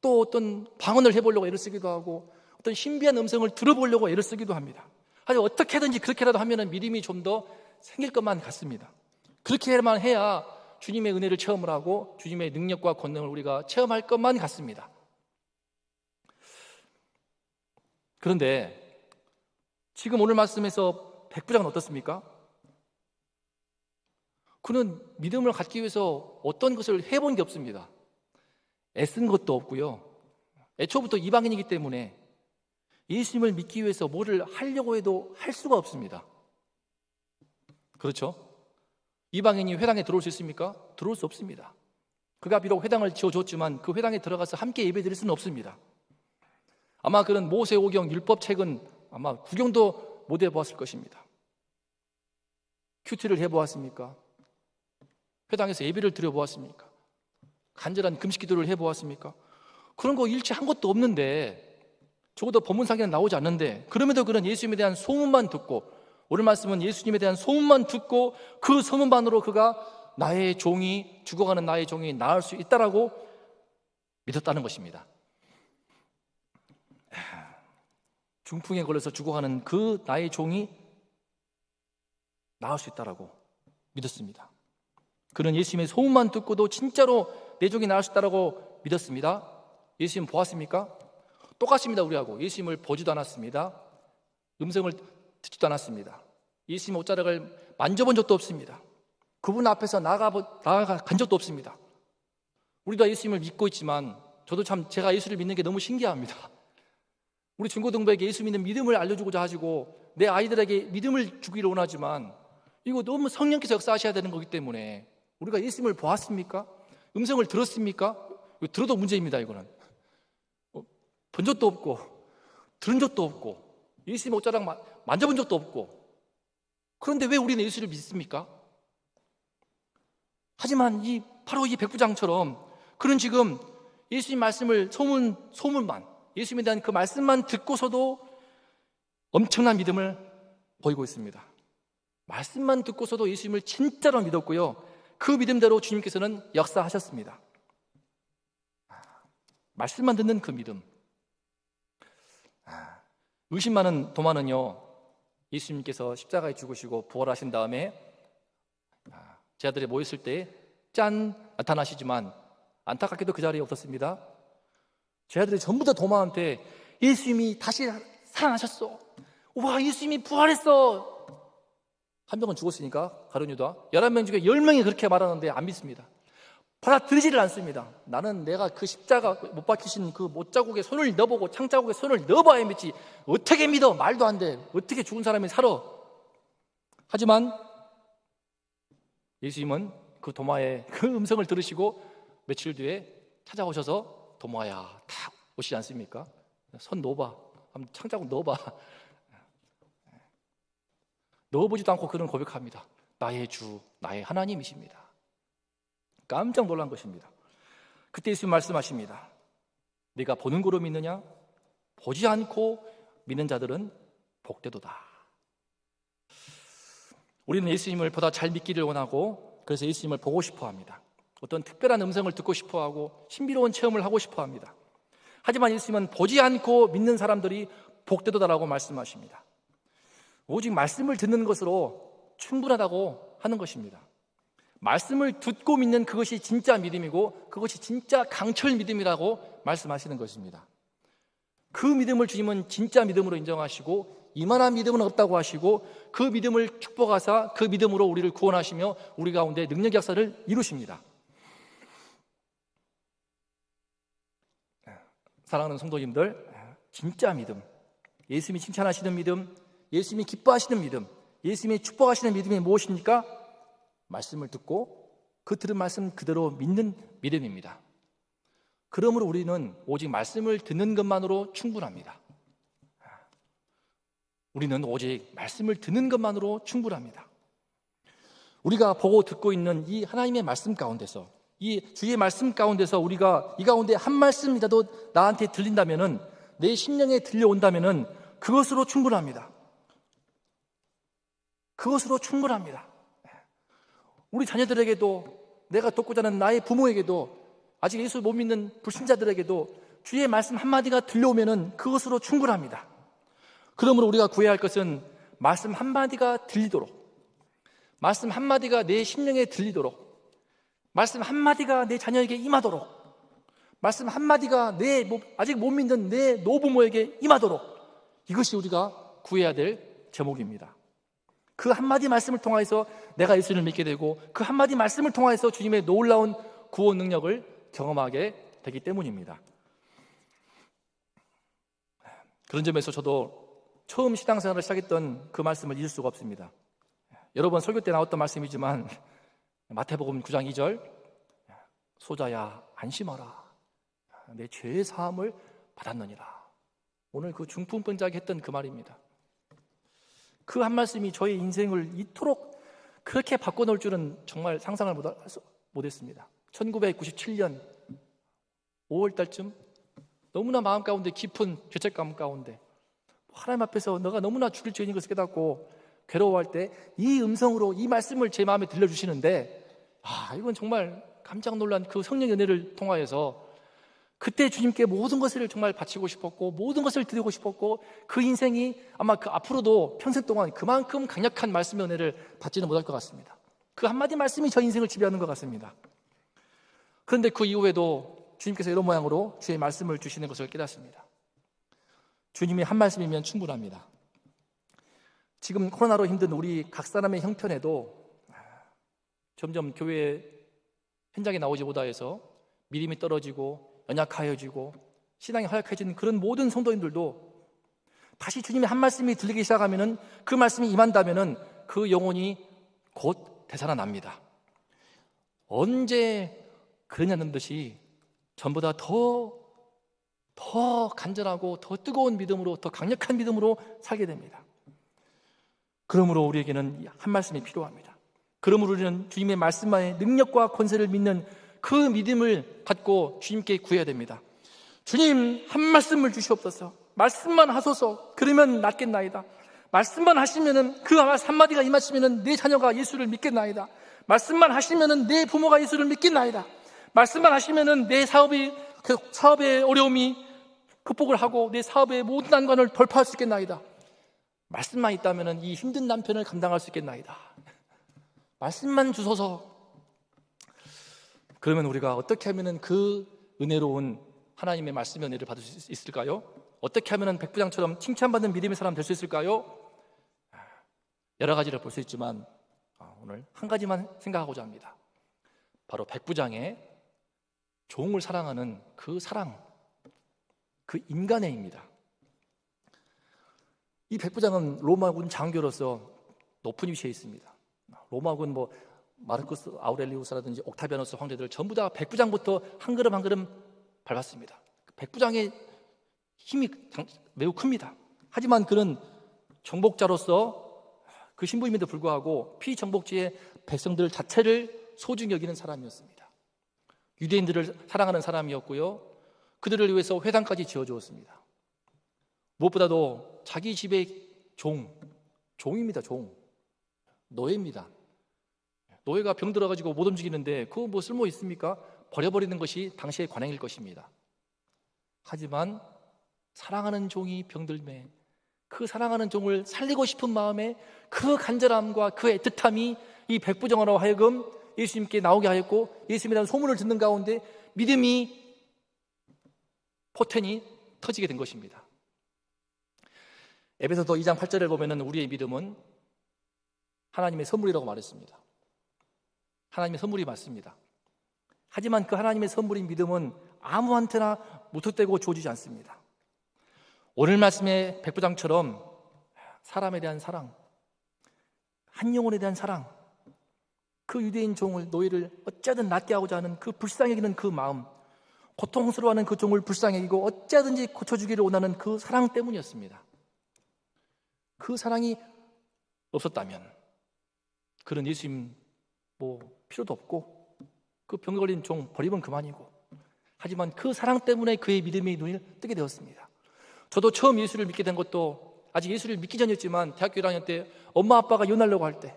또 어떤 방언을 해보려고 애를 쓰기도 하고 어떤 신비한 음성을 들어보려고 애를 쓰기도 합니다. 하지만 어떻게든지 그렇게라도 하면 믿음이 좀 더 생길 것만 같습니다. 그렇게만 해야 주님의 은혜를 체험을 하고 주님의 능력과 권능을 우리가 체험할 것만 같습니다. 그런데 지금 오늘 말씀에서 백부장은 어떻습니까? 그는 믿음을 갖기 위해서 어떤 것을 해본 게 없습니다. 애쓴 것도 없고요. 애초부터 이방인이기 때문에 예수님을 믿기 위해서 뭐를 하려고 해도 할 수가 없습니다. 그렇죠? 이방인이 회당에 들어올 수 있습니까? 들어올 수 없습니다. 그가 비록 회당을 지어줬지만 그 회당에 들어가서 함께 예배드릴 수는 없습니다. 아마 그런 모세오경 율법책은 아마 구경도 못 해보았을 것입니다. 큐티를 해보았습니까? 회당에서 예배를 드려보았습니까? 간절한 금식 기도를 해보았습니까? 그런 거 일체 한 것도 없는데, 적어도 법문상에는 나오지 않는데, 그럼에도 그런 예수님에 대한 소문만 듣고, 오늘 말씀은 예수님에 대한 소문만 듣고 그 소문만으로 그가 나의 종이, 죽어가는 나의 종이 나을 수 있다라고 믿었다는 것입니다. 중풍에 걸려서 죽어가는 그 나의 종이 나을 수 있다라고 믿었습니다. 그는 예수님의 소문만 듣고도 진짜로 내 종이 나을 수 있다라고 믿었습니다. 예수님 보았습니까? 똑같습니다. 우리하고 예수님을 보지도 않았습니다. 음성을 듣지도 않았습니다. 예수님 옷자락을 만져본 적도 없습니다. 그분 앞에서 나아간 적도 없습니다. 우리도 예수님을 믿고 있지만 저도 참 제가 예수를 믿는 게 너무 신기합니다. 우리 중고등부에게 예수 믿는 믿음을 알려주고자 하시고 내 아이들에게 믿음을 주기를 원하지만 이거 너무 성령께서 역사하셔야 되는 거기 때문에 우리가 예수님을 보았습니까? 음성을 들었습니까? 이거 들어도 문제입니다. 이거는 본 적도 없고 들은 적도 없고 예수님 옷자락 만져본 적도 없고 그런데 왜 우리는 예수를 믿습니까? 하지만 바로 이 백부장처럼 그는 지금 예수님 말씀을 소문만 예수님에 대한 그 말씀만 듣고서도 엄청난 믿음을 보이고 있습니다. 말씀만 듣고서도 예수님을 진짜로 믿었고요. 그 믿음대로 주님께서는 역사하셨습니다. 말씀만 듣는 그 믿음. 의심 많은 도마는요, 예수님께서 십자가에 죽으시고 부활하신 다음에 제 아들이 모였을 때 짠 나타나시지만 안타깝게도 그 자리에 없었습니다. 제 아들이 전부 다 도마한테 예수님이 다시 살아나셨어. 와, 예수님이 부활했어. 한 명은 죽었으니까 가룟 유다 11명 중에 10명이 그렇게 말하는데 안 믿습니다. 받아들이지를 않습니다. 나는 내가 그 십자가 못 박히신 그 못자국에 손을 넣어보고 창자국에 손을 넣어봐야 믿지 어떻게 믿어? 말도 안 돼. 어떻게 죽은 사람이 살아? 하지만 예수님은 그 도마의 그 음성을 들으시고 며칠 뒤에 찾아오셔서 도마야 탁 오시지 않습니까? 손 넣어봐. 창자국 넣어봐. 넣어보지도 않고 그는 고백합니다. 나의 주, 나의 하나님이십니다. 깜짝 놀란 것입니다. 그때 예수님 말씀하십니다. 네가 보는 거로 믿느냐? 보지 않고 믿는 자들은 복되도다. 우리는 예수님을 보다 잘 믿기를 원하고 그래서 예수님을 보고 싶어 합니다. 어떤 특별한 음성을 듣고 싶어 하고 신비로운 체험을 하고 싶어 합니다. 하지만 예수님은 보지 않고 믿는 사람들이 복되도다라고 말씀하십니다. 오직 말씀을 듣는 것으로 충분하다고 하는 것입니다. 말씀을 듣고 믿는 그것이 진짜 믿음이고 그것이 진짜 강철 믿음이라고 말씀하시는 것입니다. 그 믿음을 주님은 진짜 믿음으로 인정하시고 이만한 믿음은 없다고 하시고 그 믿음을 축복하사 그 믿음으로 우리를 구원하시며 우리 가운데 능력 역사를 이루십니다. 사랑하는 성도님들, 진짜 믿음, 예수님이 칭찬하시는 믿음, 예수님이 기뻐하시는 믿음, 예수님이 축복하시는 믿음이 무엇입니까? 말씀을 듣고 그 들은 말씀 그대로 믿는 믿음입니다. 그러므로 우리는 오직 말씀을 듣는 것만으로 충분합니다. 우리는 오직 말씀을 듣는 것만으로 충분합니다. 우리가 보고 듣고 있는 이 하나님의 말씀 가운데서 이 주의 말씀 가운데서 우리가 이 가운데 한 말씀이라도 나한테 들린다면은 내 심령에 들려온다면은 그것으로 충분합니다. 그것으로 충분합니다. 우리 자녀들에게도 내가 돕고자 하는 나의 부모에게도 아직 예수 못 믿는 불신자들에게도 주의 말씀 한마디가 들려오면은 그것으로 충분합니다. 그러므로 우리가 구해야 할 것은 말씀 한마디가 들리도록, 말씀 한마디가 내 심령에 들리도록, 말씀 한마디가 내 자녀에게 임하도록, 말씀 한마디가 아직 못 믿는 내 노부모에게 임하도록, 이것이 우리가 구해야 될 제목입니다. 그 한마디 말씀을 통해서 내가 예수를 믿게 되고 그 한마디 말씀을 통해서 주님의 놀라운 구원 능력을 경험하게 되기 때문입니다. 그런 점에서 저도 처음 신앙생활을 시작했던 그 말씀을 잊을 수가 없습니다. 여러 번 설교 때 나왔던 말씀이지만 마태복음 9장 2절 소자야 안심하라 내 죄의 사함을 받았느니라. 오늘 그 중풍병자에게 했던 그 말입니다. 그 한 말씀이 저의 인생을 이토록 그렇게 바꿔놓을 줄은 정말 상상을 못했습니다. 1997년 5월달쯤 너무나 마음 가운데 깊은 죄책감 가운데 하나님 앞에서 너가 너무나 죽일 죄인인 것을 깨닫고 괴로워할 때 이 음성으로 이 말씀을 제 마음에 들려주시는데 이건 정말 깜짝 놀란 그 성령의 은혜를 통하여서 그때 주님께 모든 것을 정말 바치고 싶었고 모든 것을 드리고 싶었고 그 인생이 아마 그 앞으로도 평생 동안 그만큼 강력한 말씀의 은혜를 받지는 못할 것 같습니다. 그 한마디 말씀이 저 인생을 지배하는 것 같습니다. 그런데 그 이후에도 주님께서 이런 모양으로 주의 말씀을 주시는 것을 깨닫습니다. 주님이 한 말씀이면 충분합니다. 지금 코로나로 힘든 우리 각 사람의 형편에도 점점 교회 현장에 나오지 못하여서 믿음이 떨어지고 연약하여지고 신앙이 허약해지는 그런 모든 성도님들도 다시 주님의 한 말씀이 들리기 시작하면은 그 말씀이 임한다면은 그 영혼이 곧 되살아납니다. 언제 그러냐는 듯이 전보다 더 간절하고 더 뜨거운 믿음으로 더 강력한 믿음으로 살게 됩니다. 그러므로 우리에게는 한 말씀이 필요합니다. 그러므로 우리는 주님의 말씀만의 능력과 권세를 믿는 그 믿음을 갖고 주님께 구해야 됩니다. 주님 한 말씀을 주시옵소서. 말씀만 하소서. 그러면 낫겠나이다. 말씀만 하시면은 그 한마디가 임하시면은 내 자녀가 예수를 믿겠나이다. 말씀만 하시면은 내 부모가 예수를 믿겠나이다. 말씀만 하시면은 내 사업의 어려움이 극복을 하고 내 사업의 모든 난관을 돌파할 수 있겠나이다. 말씀만 있다면은 이 힘든 남편을 감당할 수 있겠나이다. 말씀만 주소서. 그러면 우리가 어떻게 하면은 그 은혜로운 하나님의 말씀의 은혜를 받을 수 있을까요? 어떻게 하면은 백부장처럼 칭찬받는 믿음의 사람 될 수 있을까요? 여러 가지를 볼 수 있지만 오늘 한 가지만 생각하고자 합니다. 바로 백부장의 종을 사랑하는 그 사랑, 그 인간애입니다. 이 백부장은 로마군 장교로서 높은 위치에 있습니다. 로마군 마르쿠스 아우렐리우스라든지 옥타비아누스 황제들 전부 다 백부장부터 한 걸음 한 걸음 밟았습니다. 백부장의 힘이 매우 큽니다. 하지만 그는 정복자로서 그 신부임에도 불구하고 피정복지의 백성들 자체를 소중히 여기는 사람이었습니다. 유대인들을 사랑하는 사람이었고요, 그들을 위해서 회당까지 지어주었습니다. 무엇보다도 자기 집의 종입니다. 노예입니다. 노예가 병들어가지고 못 움직이는데 그거 뭐 쓸모 있습니까? 버려버리는 것이 당시의 관행일 것입니다. 하지만 사랑하는 종이 병들매 그 사랑하는 종을 살리고 싶은 마음에 그 간절함과 그 애틋함이 이 백부장으로 하여금 예수님께 나오게 하였고, 예수님에 대한 소문을 듣는 가운데 믿음이 포텐이 터지게 된 것입니다. 에베소서 2장 8절을 보면 우리의 믿음은 하나님의 선물이라고 말했습니다. 하나님의 선물이 맞습니다. 하지만 그 하나님의 선물인 믿음은 아무한테나 무턱대고 주어지지 않습니다. 오늘 말씀의 백부장처럼 사람에 대한 사랑, 한 영혼에 대한 사랑, 그 유대인 종을, 노예를 어찌하든 낫게 하고자 하는 그 불쌍히 여기는 그 마음, 고통스러워하는 그 종을 불쌍히 여기고 어찌하든지 고쳐주기를 원하는 그 사랑 때문이었습니다. 그 사랑이 없었다면 그런 예수님 필요도 없고 그 병 걸린 종 버리면 그만이고, 하지만 그 사랑 때문에 그의 믿음의 눈이 뜨게 되었습니다. 저도 처음 예수를 믿게 된 것도 아직 예수를 믿기 전이었지만 대학교 1학년 때 엄마 아빠가 이혼하려고 할 때,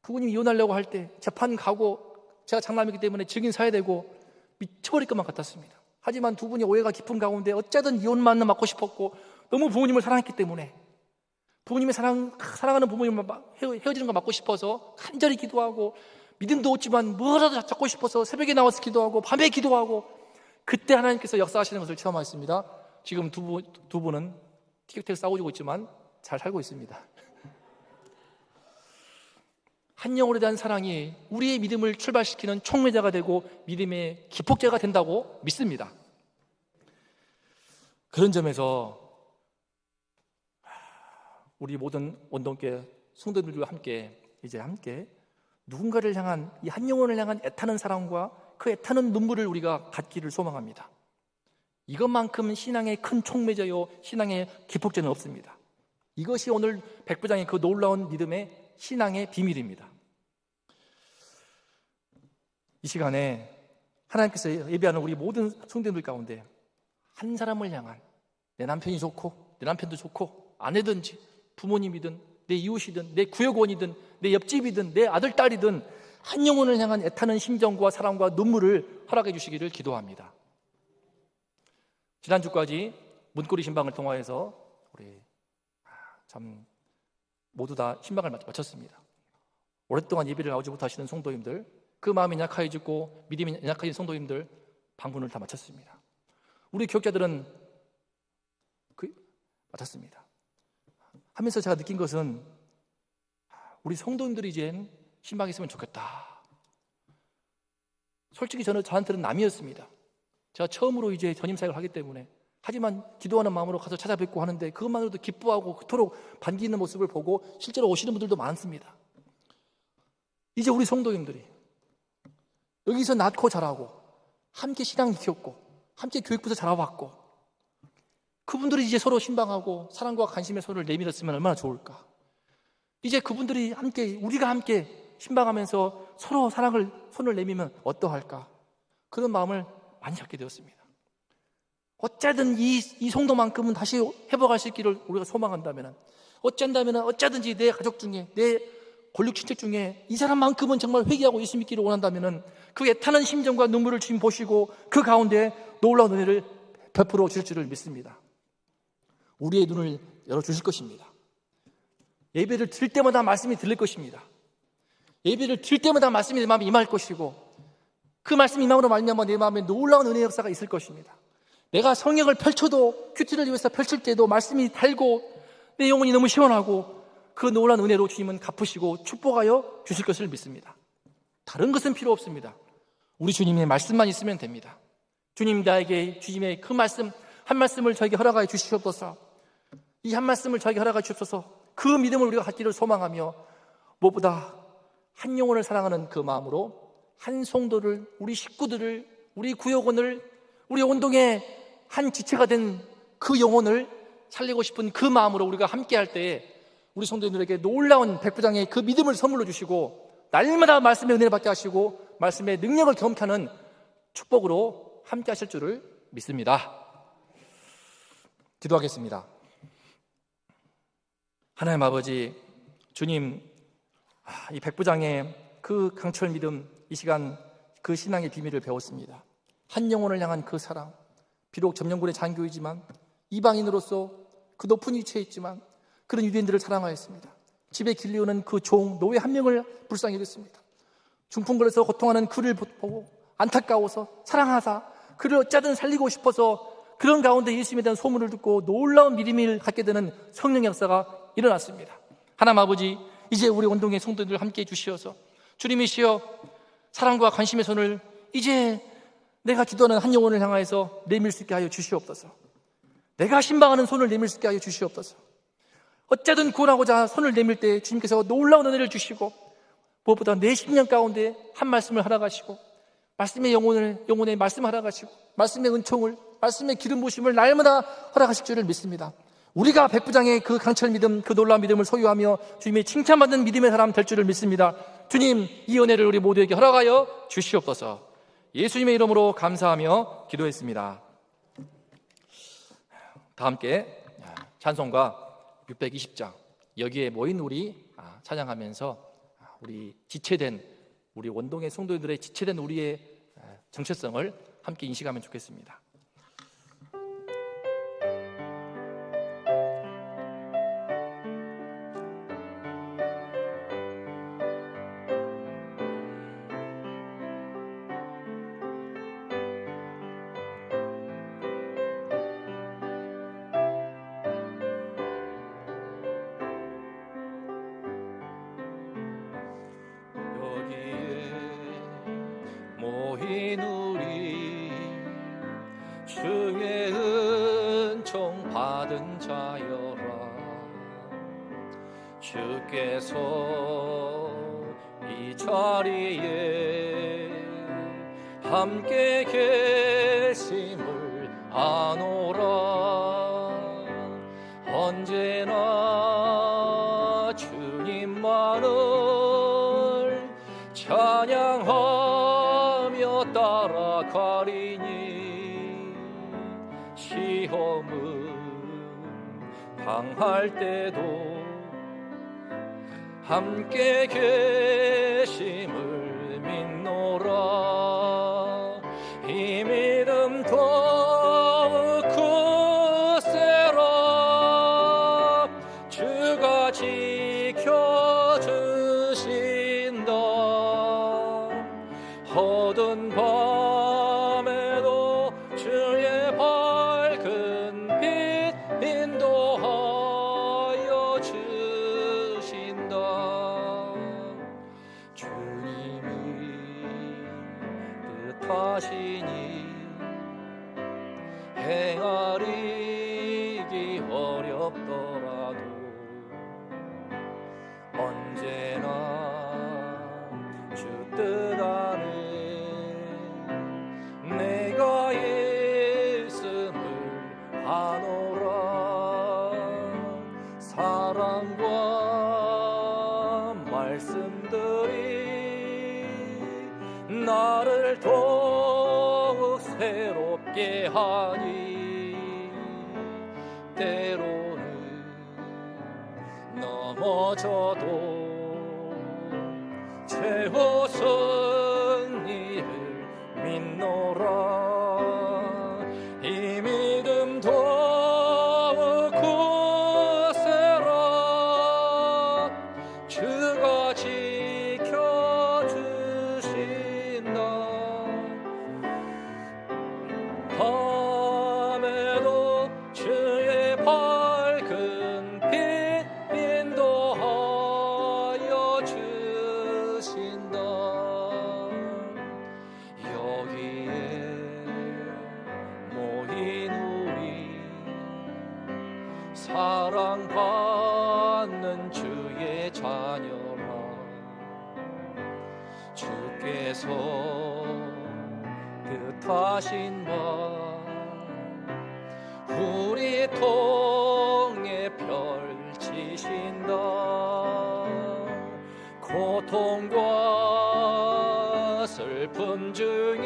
부모님이 이혼하려고 할 때 재판 가고 제가 장남이기 때문에 증인 서야 되고 미쳐버릴 것만 같았습니다. 하지만 두 분이 오해가 깊은 가운데 어쨌든 이혼만 맞고 싶었고 너무 부모님을 사랑했기 때문에 부모님의 사랑하는 부모님을 헤어지는 거 맞고 싶어서 간절히 기도하고 믿음도 없지만 뭐라도 잡고 싶어서 새벽에 나와서 기도하고 밤에 기도하고, 그때 하나님께서 역사하시는 것을 체험했습니다. 지금 두 분은 티격태격 싸우고 있지만 잘 살고 있습니다. 한 영혼에 대한 사랑이 우리의 믿음을 출발시키는 촉매자가 되고 믿음의 기폭제가 된다고 믿습니다. 그런 점에서 우리 모든 원동교회 성도들과 함께 누군가를 향한, 이 한 영혼을 향한 애타는 사랑과 그 애타는 눈물을 우리가 갖기를 소망합니다. 이것만큼 신앙의 큰 촉매자요 신앙의 기폭제는 없습니다. 이것이 오늘 백부장의 그 놀라운 믿음의 신앙의 비밀입니다. 이 시간에 하나님께서 예배하는 우리 모든 성도들 가운데 한 사람을 향한, 내 남편이 좋고 내 남편도 좋고 아내든지 부모님이든 내 이웃이든 내 구역원이든 내 옆집이든 내 아들 딸이든 한 영혼을 향한 애타는 심정과 사랑과 눈물을 허락해 주시기를 기도합니다. 지난주까지 문고리 신방을 통하여서 우리 참 모두 다 신방을 마쳤습니다. 오랫동안 예배를 나오지 못하시는 성도님들, 그 마음이 약해지고 믿음이 약해진 성도님들 방문을 다 마쳤습니다. 우리 교육자들은 마쳤습니다. 하면서 제가 느낀 것은 우리 성도님들이 이젠 신방에 있으면 좋겠다. 솔직히 저한테는 남이었습니다. 제가 처음으로 이제 전임 사역을 하기 때문에, 하지만 기도하는 마음으로 가서 찾아뵙고 하는데 그것만으로도 기뻐하고 그토록 반기 있는 모습을 보고 실제로 오시는 분들도 많습니다. 이제 우리 성도님들이 여기서 낳고 자라고 함께 신앙 키웠고 함께 교육부에서 자라왔고 그분들이 이제 서로 신방하고 사랑과 관심의 손을 내밀었으면 얼마나 좋을까. 이제 그분들이 함께, 우리가 함께 신방하면서 서로 사랑을 손을 내밀면 어떠할까. 그런 마음을 많이 갖게 되었습니다. 어쩌든 이 송도만큼은 다시 회복할 수 있기를 우리가 소망한다면, 어쩌든지 내 가족 중에, 내 권력 친척 중에 이 사람만큼은 정말 회개하고 예수 믿기를 원한다면 그 애타는 심정과 눈물을 주님 보시고 그 가운데 놀라운 은혜를 베풀어 주실 줄을 믿습니다. 우리의 눈을 열어주실 것입니다. 예배를 드릴 때마다 말씀이 들릴 것입니다. 예배를 드릴 때마다 말씀이 내 마음에 임할 것이고 그 말씀이 임함으로 말미암아 내 마음에 놀라운 은혜의 역사가 있을 것입니다. 내가 성경을 펼쳐도, 큐티를 위해서 펼칠 때도 말씀이 달고 내 영혼이 너무 시원하고 그 놀라운 은혜로 주님은 갚으시고 축복하여 주실 것을 믿습니다. 다른 것은 필요 없습니다. 우리 주님의 말씀만 있으면 됩니다. 주님, 나에게 주님의 그 말씀 한 말씀을 저에게 허락하여 주시옵소서. 이 한 말씀을 저에게 허락하여 주옵소서. 그 믿음을 우리가 갖기를 소망하며 무엇보다 한 영혼을 사랑하는 그 마음으로 한 성도를, 우리 식구들을, 우리 구역원을, 우리 온동의 한 지체가 된 그 영혼을 살리고 싶은 그 마음으로 우리가 함께할 때에 우리 성도님들에게 놀라운 백부장의 그 믿음을 선물로 주시고 날마다 말씀의 은혜를 받게 하시고 말씀의 능력을 경험케 하는 축복으로 함께 하실 줄을 믿습니다. 기도하겠습니다. 하나님 아버지, 주님, 이 백부장의 그 강철 믿음, 이 시간 그 신앙의 비밀을 배웠습니다. 한 영혼을 향한 그 사랑, 비록 점령군의 장교이지만 이방인으로서 그 높은 위치에 있지만 그런 유대인들을 사랑하였습니다. 집에 길리우는 그 종, 노예 한 명을 불쌍히 여겼습니다. 중풍걸려서 고통하는 그를 보고 안타까워서 사랑하사 그를 어쩌든 살리고 싶어서 그런 가운데 예수님에 대한 소문을 듣고 놀라운 믿음을 갖게 되는 성령의 역사가 일어났습니다. 하나님 아버지, 이제 우리 온동의 성도들 함께해 주시어서 주님이시여 사랑과 관심의 손을 이제 내가 기도하는 한 영혼을 향하여서 내밀 수 있게 하여 주시옵소서. 내가 신방하는 손을 내밀 수 있게 하여 주시옵소서. 어쨌든 구원하고자 손을 내밀 때 주님께서 놀라운 은혜를 주시고 무엇보다 내 심령 가운데 한 말씀을 허락하시고 말씀의 영혼의 말씀 허락하시고 말씀의 은총을, 말씀의 기름 부심을 날마다 허락하실 줄을 믿습니다. 우리가 백부장의 그 강철 믿음, 그 놀라운 믿음을 소유하며 주님의 칭찬받는 믿음의 사람 될 줄을 믿습니다. 주님, 이 은혜를 우리 모두에게 허락하여 주시옵소서. 예수님의 이름으로 감사하며 기도했습니다. 다 함께 찬송가 620장 여기에 모인 우리 찬양하면서 우리 지체된 우리 원동의 성도들의 지체된 우리의 정체성을 함께 인식하면 좋겠습니다. 모인 우리 주의 은총 받은 자여라. 주께서 이 자리에 함께 계심을 아노라. 언제나 주님만을 찬양하며 따라가리니 시험은 당할 때도 함께 계심을 믿노라. 이 믿음 더욱 어두운 밤에도 주의 밝은 빛 인도하여 주신다. 주님이 뜻하시니 행하리기 어렵더라도 언제나 주 뜻 안에 내가 있음을 하노라. 사랑과 말씀들이 나를 더욱 새롭게 하니 때로는 넘어져도 최우선 일을 믿노라. 이 믿음 더욱 굳세라. 주가 지켜주신다. 밤에도 주의 밝은 빛 인도하여 주신다. 여기에 모인 우리 사랑받는 주의 자녀라. 주께서 뜻하신 바 우리 통해 펼치신다. 고통과 슬픔 중에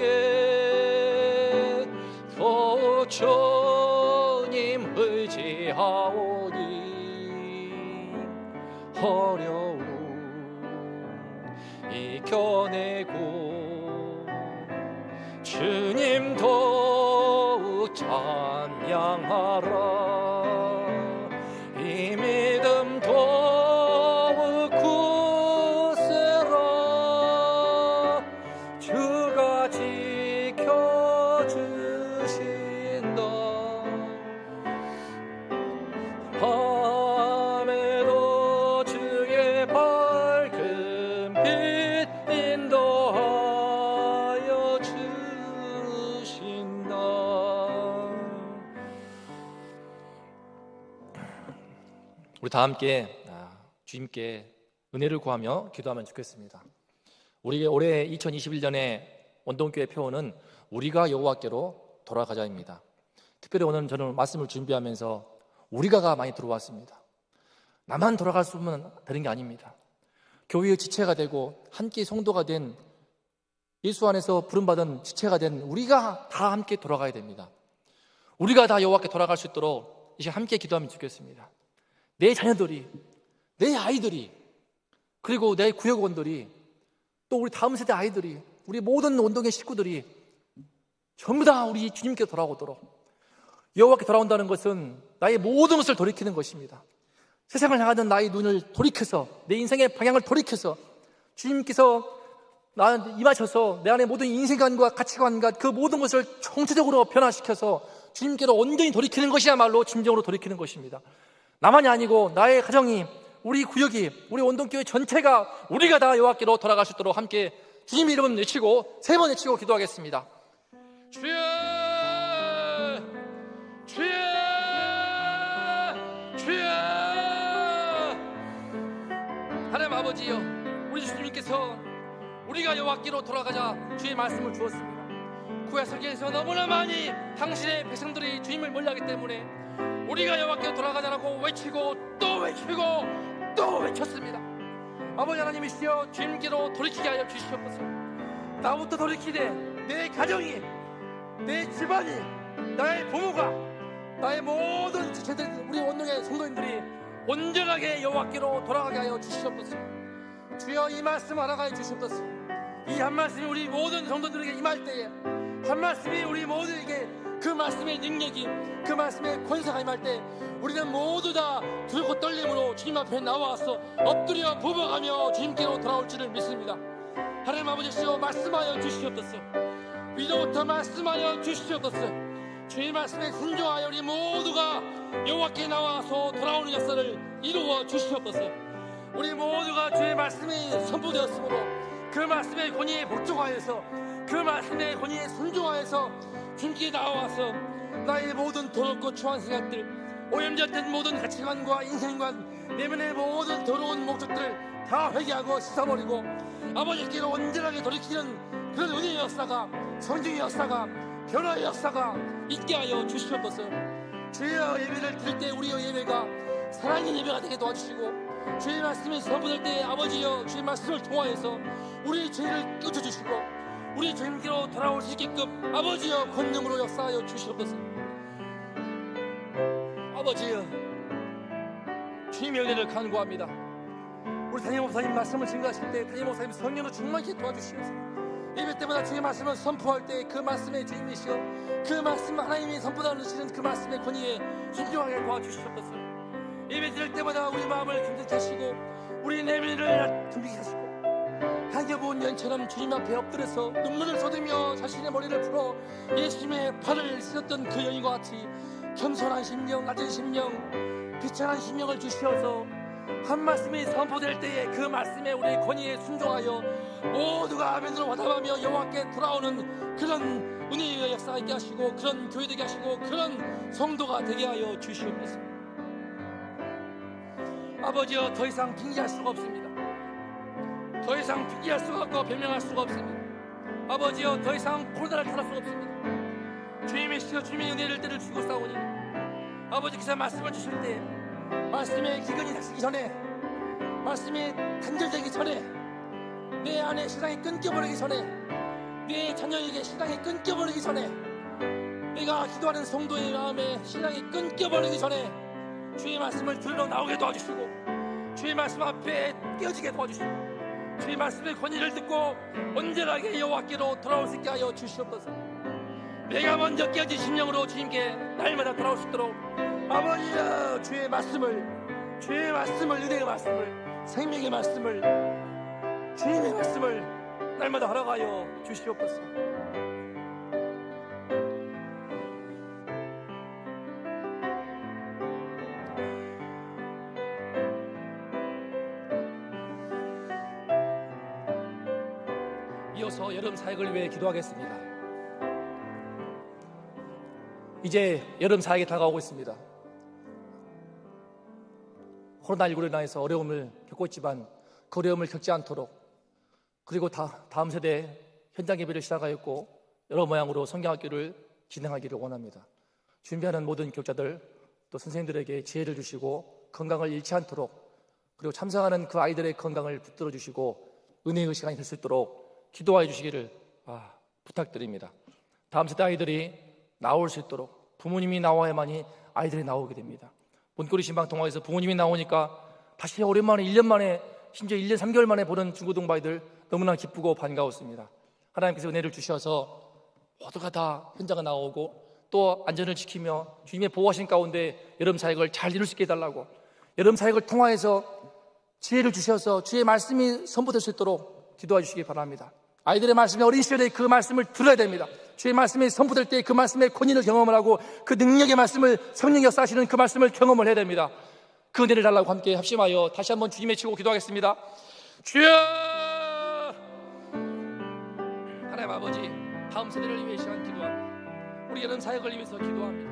더욱 주님 의지하오니 어려움 이겨내고 주님 더욱 찬양하라. 이 믿음 더욱 굳세라. 주가 지켜주신다. 밤에도 주의 밝은 빛 인도하여 주신다. 우리 다 함께 주님께 은혜를 구하며 기도하면 좋겠습니다. 우리 올해 2021년의 원동교회 표어는 우리가 여호와께로 돌아가자입니다. 특별히 오늘 저는 말씀을 준비하면서 우리가가 많이 들어왔습니다. 나만 돌아갈 수만 되는 게 아닙니다. 교회의 지체가 되고 함께 성도가 된 예수 안에서 부름받은 지체가 된 우리가 다 함께 돌아가야 됩니다. 우리가 다 여호와께 돌아갈 수 있도록 이제 함께 기도하면 좋겠습니다. 내 자녀들이, 내 아이들이, 그리고 내 구역원들이, 또 우리 다음 세대 아이들이, 우리 모든 원동의 식구들이 전부 다 우리 주님께 돌아오도록. 여호와께 돌아온다는 것은 나의 모든 것을 돌이키는 것입니다. 세상을 향하던 나의 눈을 돌이켜서, 내 인생의 방향을 돌이켜서 주님께서 나한테 임하셔서 내 안에 모든 인생관과 가치관과 그 모든 것을 총체적으로 변화시켜서 주님께로 온전히 돌이키는 것이야말로 진정으로 돌이키는 것입니다. 나만이 아니고 나의 가정이, 우리 구역이, 우리 원동교회 전체가 우리가 다 여호와께로 돌아갈 수 있도록 함께 주님 이름 외치고 3번 외치고 기도하겠습니다. 주여, 주여, 주여. 하나님 아버지여, 우리 주님께서 우리가 여호와께로 돌아가자 주의 말씀을 주었습니다. 구약성경에서 너무나 많이 당신의 백성들이 주님을 멀리하기 때문에 우리가 여호와께로 돌아가자라고 외치고 또 외치고 또 외쳤습니다. 아버지 하나님이시여, 주님께로 돌이키게 하여 주시옵소서. 나부터 돌이키되 내 가정이, 내 집안이, 나의 부모가, 나의 모든 지체들, 우리 원동의 성도님들이 온전하게 여호와께로 돌아가게 하여 주시옵소서. 주여, 이 말씀 알아가여 주시옵소서. 이 한 말씀이 우리 모든 성도들에게 임할 때에, 한 말씀이 우리 모두에게 그 말씀의 능력이, 그 말씀의 권세가 임할 때 우리는 모두 다 두렵고 떨림으로 주님 앞에 나와서 엎드려 부어가며 주님께로 돌아올 줄을 믿습니다. 하나님 아버지시여 말씀하여 주시옵소서. 위로부터 말씀하여 주시옵소서. 주의 말씀에 순종하여 우리 모두가 여호와께 나와서 돌아오는 역사를 이루어 주시옵소서. 우리 모두가 주의 말씀이 선포되었으므로 그 말씀의 권위에 복종하여서 그 말씀의 권위에 순종하여서 주님께 나와서 나의 모든 더럽고 추한 생각들, 오염되었던 모든 가치관과 인생관, 내면의 모든 더러운 목적들을 다 회개하고 씻어버리고 아버지께로 온전하게 돌이키는 그런 은혜의 역사가, 성령의 역사가, 변화의 역사가 있게 하여 주시옵소서. 주여 예배를 드릴 때 우리의 예배가 살아있는 예배가 되게 도와주시고, 주의 말씀이 선포될 때 아버지여 주의 말씀을 통하여서 우리의 죄를 깨워주시고 우리 주님께로 돌아올 수 있게끔 아버지여 권능으로 역사하여 주시옵소서. 아버지여 주님의 은혜를 간구합니다. 우리 담임 목사님 말씀을 증거하실 때 담임 목사님 성령으로 충만케 도와주시옵소서. 예배 때마다 주의 말씀을 선포할 때 그 말씀의 주님이시여 그 말씀 하나님이 선포하시는 그 말씀의 권위에 순종하게 도와주시옵소서. 예배 드릴 때마다 우리 마음을 금득케 하시고 우리 내면을 금득케 하시고 한겨본 연처럼 주님 앞에 엎드려서 눈물을 쏟으며 자신의 머리를 풀어 예수님의 발을 씻었던 그 여인과 같이 겸손한 심령, 낮은 심령, 비천한 심령을 주시어서 한 말씀이 선포될 때에 그 말씀에 우리의 권위에 순종하여 모두가 아멘으로 화답하며 여호와께 돌아오는 그런 은혜의 역사가 있게 하시고 그런 교회 되게 하시고 그런 성도가 되게 하여 주시옵소서. 아버지여 더 이상 핑계할 수가 없습니다. 더 이상 핑계할 수가 없고 변명할 수가 없습니다. 아버지여 더 이상 코로나를 탈할 수가 없습니다. 주님의 시여 주님의 은혜를 때를 주고 싸우니 아버지께서 말씀을 주실 때 말씀의 기근이 닥치기 전에 말씀이 단절되기 전에 내 안에 신앙이 끊겨버리기 전에 내 자녀에게 신앙이 끊겨버리기 전에 내가 기도하는 성도의 마음에 신앙이 끊겨버리기 전에 주의 말씀을 들러 나오게 도와주시고 주의 말씀 앞에 깨어지게 도와주시고 주의 말씀의 권위를 듣고 온전하게 여호와께로 돌아올 수 있게 하여 주시옵소서. 내가 먼저 깨어진 심령으로 주님께 날마다 돌아올 수 있도록 아버지여 주의 말씀을 은혜의 말씀을 생명의 말씀을 주님의 말씀을 날마다 허락하여 주시옵소서. 이어서 여름 사역을 위해 기도하겠습니다. 이제 여름 사역이 다가오고 있습니다. 코로나19로 인해서 어려움을 겪고 있지만 그 어려움을 겪지 않도록 그리고 다음 세대 현장 예배를 시작하였고 여러 모양으로 성경학교를 진행하기를 원합니다. 준비하는 모든 교육자들 또 선생님들에게 지혜를 주시고 건강을 잃지 않도록 그리고 참석하는 그 아이들의 건강을 붙들어 주시고 은혜의 시간이 될 수 있도록 기도해 주시기를 부탁드립니다. 다음 세대 아이들이 나올 수 있도록 부모님이 나와야만이 아이들이 나오게 됩니다. 문고리 신방 동화에서 부모님이 나오니까 다시 오랜만에 1년 만에 심지어 1년 3개월 만에 보는 중고등부 아이들 너무나 기쁘고 반가웠습니다. 하나님께서 은혜를 주셔서 모두가 다 현장에 나오고 또 안전을 지키며 주님의 보호하신 가운데 여름 사역을 잘 이룰 수 있게 해달라고 여름 사역을 통하여서 지혜를 주셔서 주의 말씀이 선포될 수 있도록 기도해 주시기 바랍니다. 아이들의 말씀이 어린 시절에 그 말씀을 들어야 됩니다. 주의 말씀이 선포될 때 그 말씀의 권위를 경험을 하고 그 능력의 말씀을 성령 역사하시는 그 말씀을 경험을 해야 됩니다. 그 은혜를 달라고 함께 합심하여 다시 한번 주님 외치고 기도하겠습니다. 주여! 하나님 아버지, 다음 세대를 위해 시간 기도합니다. 우리 여름 사역을 위해서 기도합니다.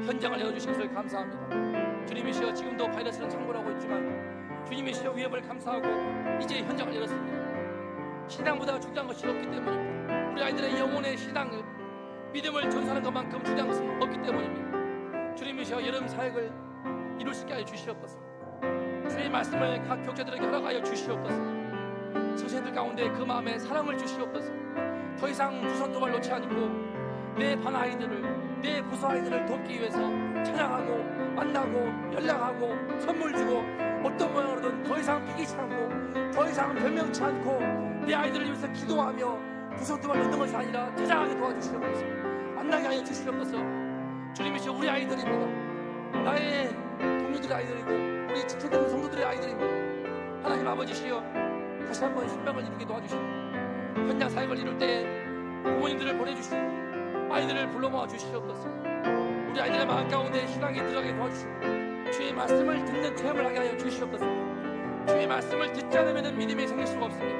현장을 열어주신 것을 감사합니다. 주님이시여 지금도 바이러스는 창궐하고 있지만 주님이시여 위협을 감사하고 이제 현장을 열었습니다. 신앙보다 중요한 것이 없기 때문입니다. 우리 아이들의 영혼의 신앙을 믿음을 전사하는 것만큼 중요한 것은 없기 때문입니다. 주님이시여 여름 사역을 이룰 수 있게 하여 주시옵소서. 주의 말씀을 각 교육자들에게 허락하여 주시옵소서. 선생님들 가운데 그 마음에 사랑을 주시옵소서. 더 이상 두손도발 놓지 않고 내 반 아이들을 내 부서 아이들을 돕기 위해서 찾아가고 만나고 연락하고 선물 주고 어떤 모양으로든 더 이상 비기지 않고 더 이상 변명치 않고 내 아이들을 위해서 기도하며 두손도발 놓는 것이 아니라 찾아가게 도와주시옵소서. 만나게 하여 주시옵소서. 주님이시여 우리 아이들입니다. 나의 동료들의 아이들이고 우리 지켜드리는 성도들의 아이들입니다. 하나님 아버지시여 다시 한번 신방을 이루게 도와주시옵소서. 계획을 이룰 때 부모님들을 보내주시고 아이들을 불러 모아 주시옵소서. 우리 아이들의 마음 가운데 신앙이 들어가게 도와주시고 주의 말씀을 듣는 체험을 하게 하여 주시옵소서. 주의 말씀을 듣지 않으면 믿음이 생길 수가 없습니다.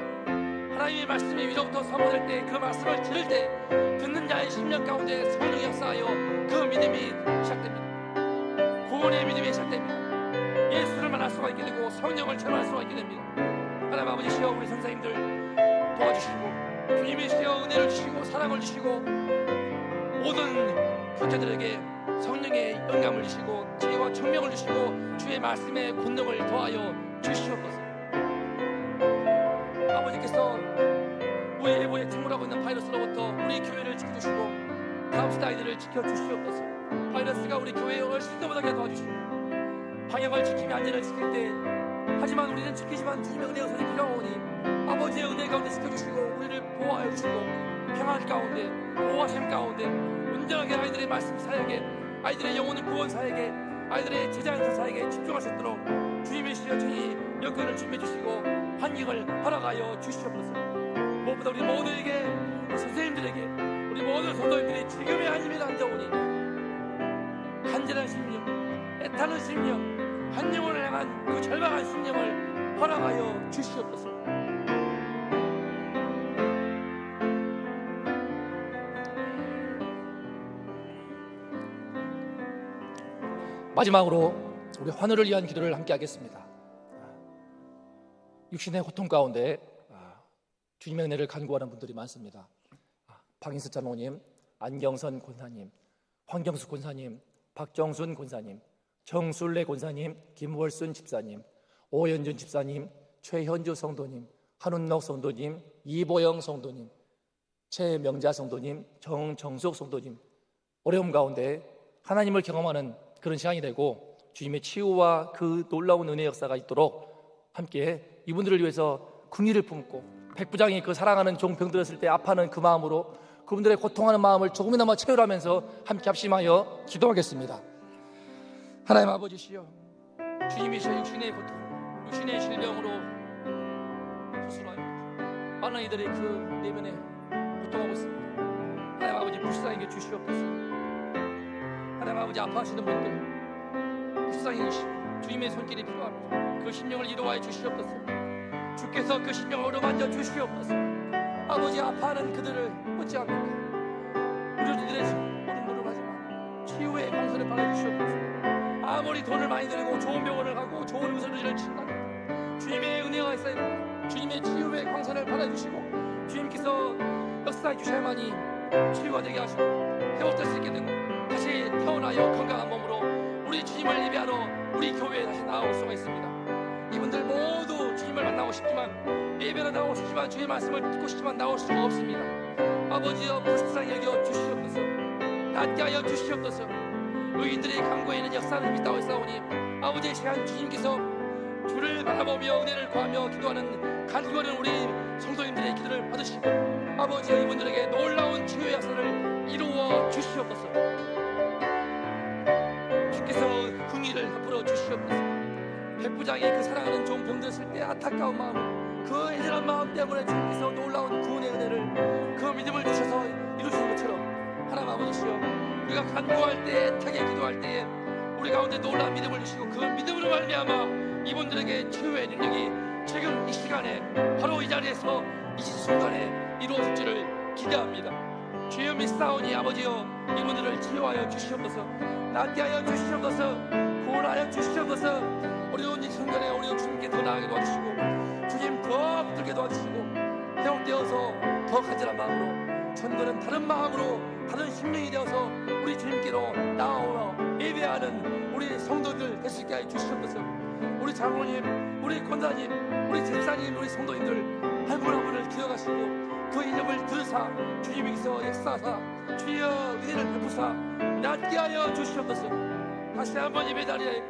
하나님의 말씀이 위로부터 선포될 때 그 말씀을 들을 때 듣는 자의 심령 가운데 성령이 역사하여 그 믿음이 시작됩니다. 구원의 믿음이 시작됩니다. 예수를 만날 수가 있게 되고 성령을 체험할 수가 있게 됩니다. 하나님 아버지시여 우리 선생님들 도와주시고 주님이시여 은혜를 주시고 사랑을 주시고 모든 교태들에게 성령의 영감을 주시고 지혜와 청명을 주시고 주의 말씀의 권능을 더하여 주시옵소서. 아버지께서 우리 일부에 침몰하고 있는 바이러스로부터 우리 교회를 지켜주시고 다음 세대 아이들을 지켜주시옵소서. 바이러스가 우리 교회에 얼씬도 못하게 도와주시고 방역을 지키며 안전을 지킬 때 하지만 우리는 지키지만 주님의 은혜가 선이 필요하오니 아버지의 은혜 가운데 지켜주시고 우리를 보호하여 주시고 평안 가운데 보호하심 가운데 온전하게 아이들의 말씀 사역에 아이들의 영혼의 구원 사역에 아이들의 제자연사 사역에 집중할 수 있도록 주님의 시여천히 여건을 준비해 주시고 환경을 허락하여 주시옵소서. 무엇보다 우리 모두에게 선생님들에게 우리 모든 성도님들이 지금의 아니면 안 되오니 간절한 심령 애타는 심령 한 영혼을 향한 그 절박한 심령을 허락하여 주시옵소서. 마지막으로 우리 환우를 위한 기도를 함께 하겠습니다. 육신의 고통 가운데 주님의 은혜를 간구하는 분들이 많습니다. 박인수 장로님, 안경선 권사님, 황경수 권사님, 박정순 권사님, 정술래 권사님, 김월순 집사님, 오현준 집사님, 최현주 성도님, 한운록 성도님, 이보영 성도님, 최명자 성도님, 정정숙 성도님, 어려움 가운데 하나님을 경험하는 그런 시간이 되고 주님의 치유와 그 놀라운 은혜의 역사가 있도록 함께 이분들을 위해서 긍휼을 품고 백부장이 그 사랑하는 종병 들었을 때 아파하는 그 마음으로 그분들의 고통하는 마음을 조금이나마 채우라면서 함께 합심하여 기도하겠습니다. 하나님 아버지시여, 주님이시여 육신의 고통, 육신의 질병으로 수술하여 많은 이들이 그 내면에 고통하고 있습니다. 하나님 아버지 불쌍히 주시옵소서. 하나님 아버지 아파하시는 분들 불쌍히 여기시고 주님의 손길이 필요합니다. 그 심령을 이루어 주시옵소서. 주께서 그 심령을 어루만져 주시옵소서. 아버지 아파하는 그들을 어찌합니까? 의료진들의 모든 노력하지만 치유의 방선을 받아주시옵소서. 아무리 돈을 많이 들이고 좋은 병원을 가고 좋은 의사를 친다고 주님의 은혜가 있어야 됩니다. 주님의 치유의 광선을 받아주시고 주님께서 역사해 주셔야만이 치유가 되게 하시고 회복될 수 있게 되고 다시 태어나여 건강한 몸으로 우리 주님을 예배하러 우리 교회에 다시 나아올 수가 있습니다. 이분들 모두 주님을 만나고 싶지만 예배로 나오고 싶지만 주의 말씀을 듣고 싶지만 나올 수가 없습니다. 아버지여 불쌍히 여겨 주시옵소서. 낫게 하여 주시옵소서. 의인들의 강구에는 역사는 있다고 했사오니 아버지의 시간 주님께서 주를 바라보며 은혜를 구하며 기도하는 간구하는 우리 성도님들의 기도를 받으시고 아버지여 이분들에게 놀라운 치유의 역사를 이루어 주시옵소서. 주께서 긍휼을 베풀어 주시옵소서. 백부장이 그 사랑하는 종 병들었을 때 안타까운 마음 그 애절한 마음 때문에 주님께서 놀라운 구원의 은혜를 그 믿음을 주셔서 이루시는 것처럼 하나님 아버지시여 우리가 간구할 때 애타게 기도할 때에 우리 가운데 놀라운 믿음을 주시고 그 믿음으로 말미암아 이분들에게 치유의 능력이 지금 이 시간에 바로 이 자리에서 이 순간에 이루어질 줄을 기대합니다. 주여 믿사오니 아버지여 이분들을 치유하여 주시옵소서. 낫게 하여 주시옵소서. 구원하여 주시옵소서. 어려운 이 순간에 어려운 주님께 더 나아가게 도와주시고 주님 더 붙들게 도와주시고 회복되어서 더 간절한 마음으로 전거는 다른 마음으로 다른 심령이 되어서 우리 주님께로 나아오며 예배하는 우리 성도들 될 수 있게 하여 주시옵소서. 우리 장로님, 우리 권사님, 우리 집사님, 우리 성도님들 한 분 한 분을 기억하시고 그 이름을 들으사 주님께서 역사하사 주여 은혜를 베푸사 낫게 하여 주시옵소서. 다시 한번 예배 자리에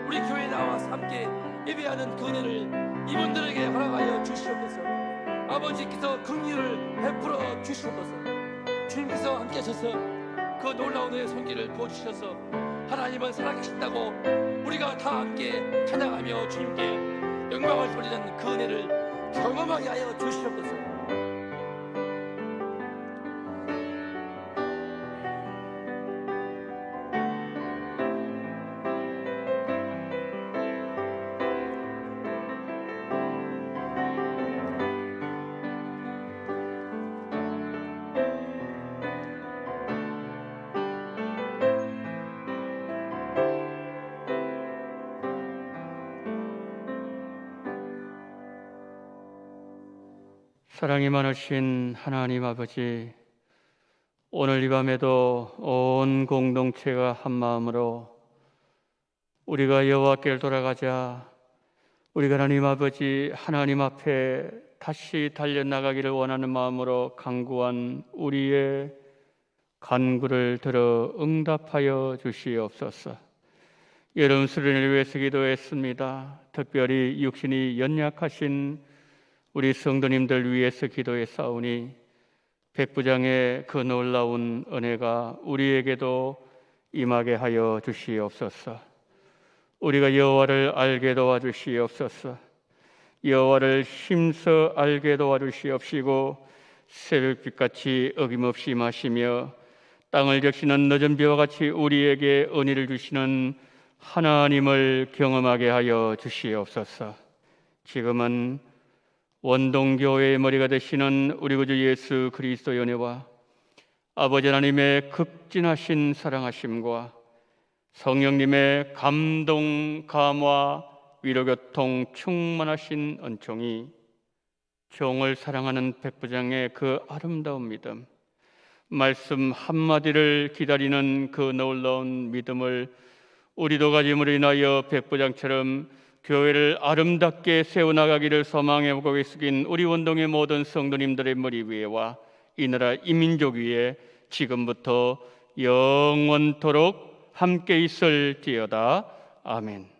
우리 교회에 나와서 함께 예배하는 그 은혜를 이분들에게 허락하여 주시옵소서. 아버지께서 긍휼을 베풀어 주시옵소서. 주님께서 함께 하셔서 그 놀라운 은혜의 손길을 부어주셔서 하나님은 살아계신다고 우리가 다 함께 찬양하며 주님께 영광을 돌리는 그 은혜를 경험하게 하여 주시옵소서. 사랑이 많으신 하나님 아버지, 오늘 이 밤에도 온 공동체가 한 마음으로 우리가 여호와께로 돌아가자, 우리가 하나님 아버지 하나님 앞에 다시 달려나가기를 원하는 마음으로 간구한 우리의 간구를 들어 응답하여 주시옵소서. 여러분 수련을 위해서 기도했습니다. 특별히 육신이 연약하신 우리 성도님들 위해서 기도했사오니 백부장의 그 놀라운 은혜가 우리에게도 임하게 하여 주시옵소서. 우리가 여호와를 알게 도와주시옵소서. 여호와를 힘써 알게 도와주시옵시고 새벽빛같이 어김없이 마시며 땅을 적시는 늦은 비와 같이 우리에게 은혜를 주시는 하나님을 경험하게 하여 주시옵소서. 지금은 원동교회의 머리가 되시는 우리 구주 예수 그리스도의 은혜와 아버지 하나님의 극진하신 사랑하심과 성령님의 감동, 감화, 위로교통 충만하신 은총이 종을 사랑하는 백부장의 그 아름다운 믿음, 말씀 한마디를 기다리는 그 놀라운 믿음을 우리도 가짐으로 인하여 백부장처럼 교회를 아름답게 세워나가기를 소망해보고 계신 우리 원동의 모든 성도님들의 머리 위에와 이 나라 이민족 위에 지금부터 영원토록 함께 있을지어다. 아멘.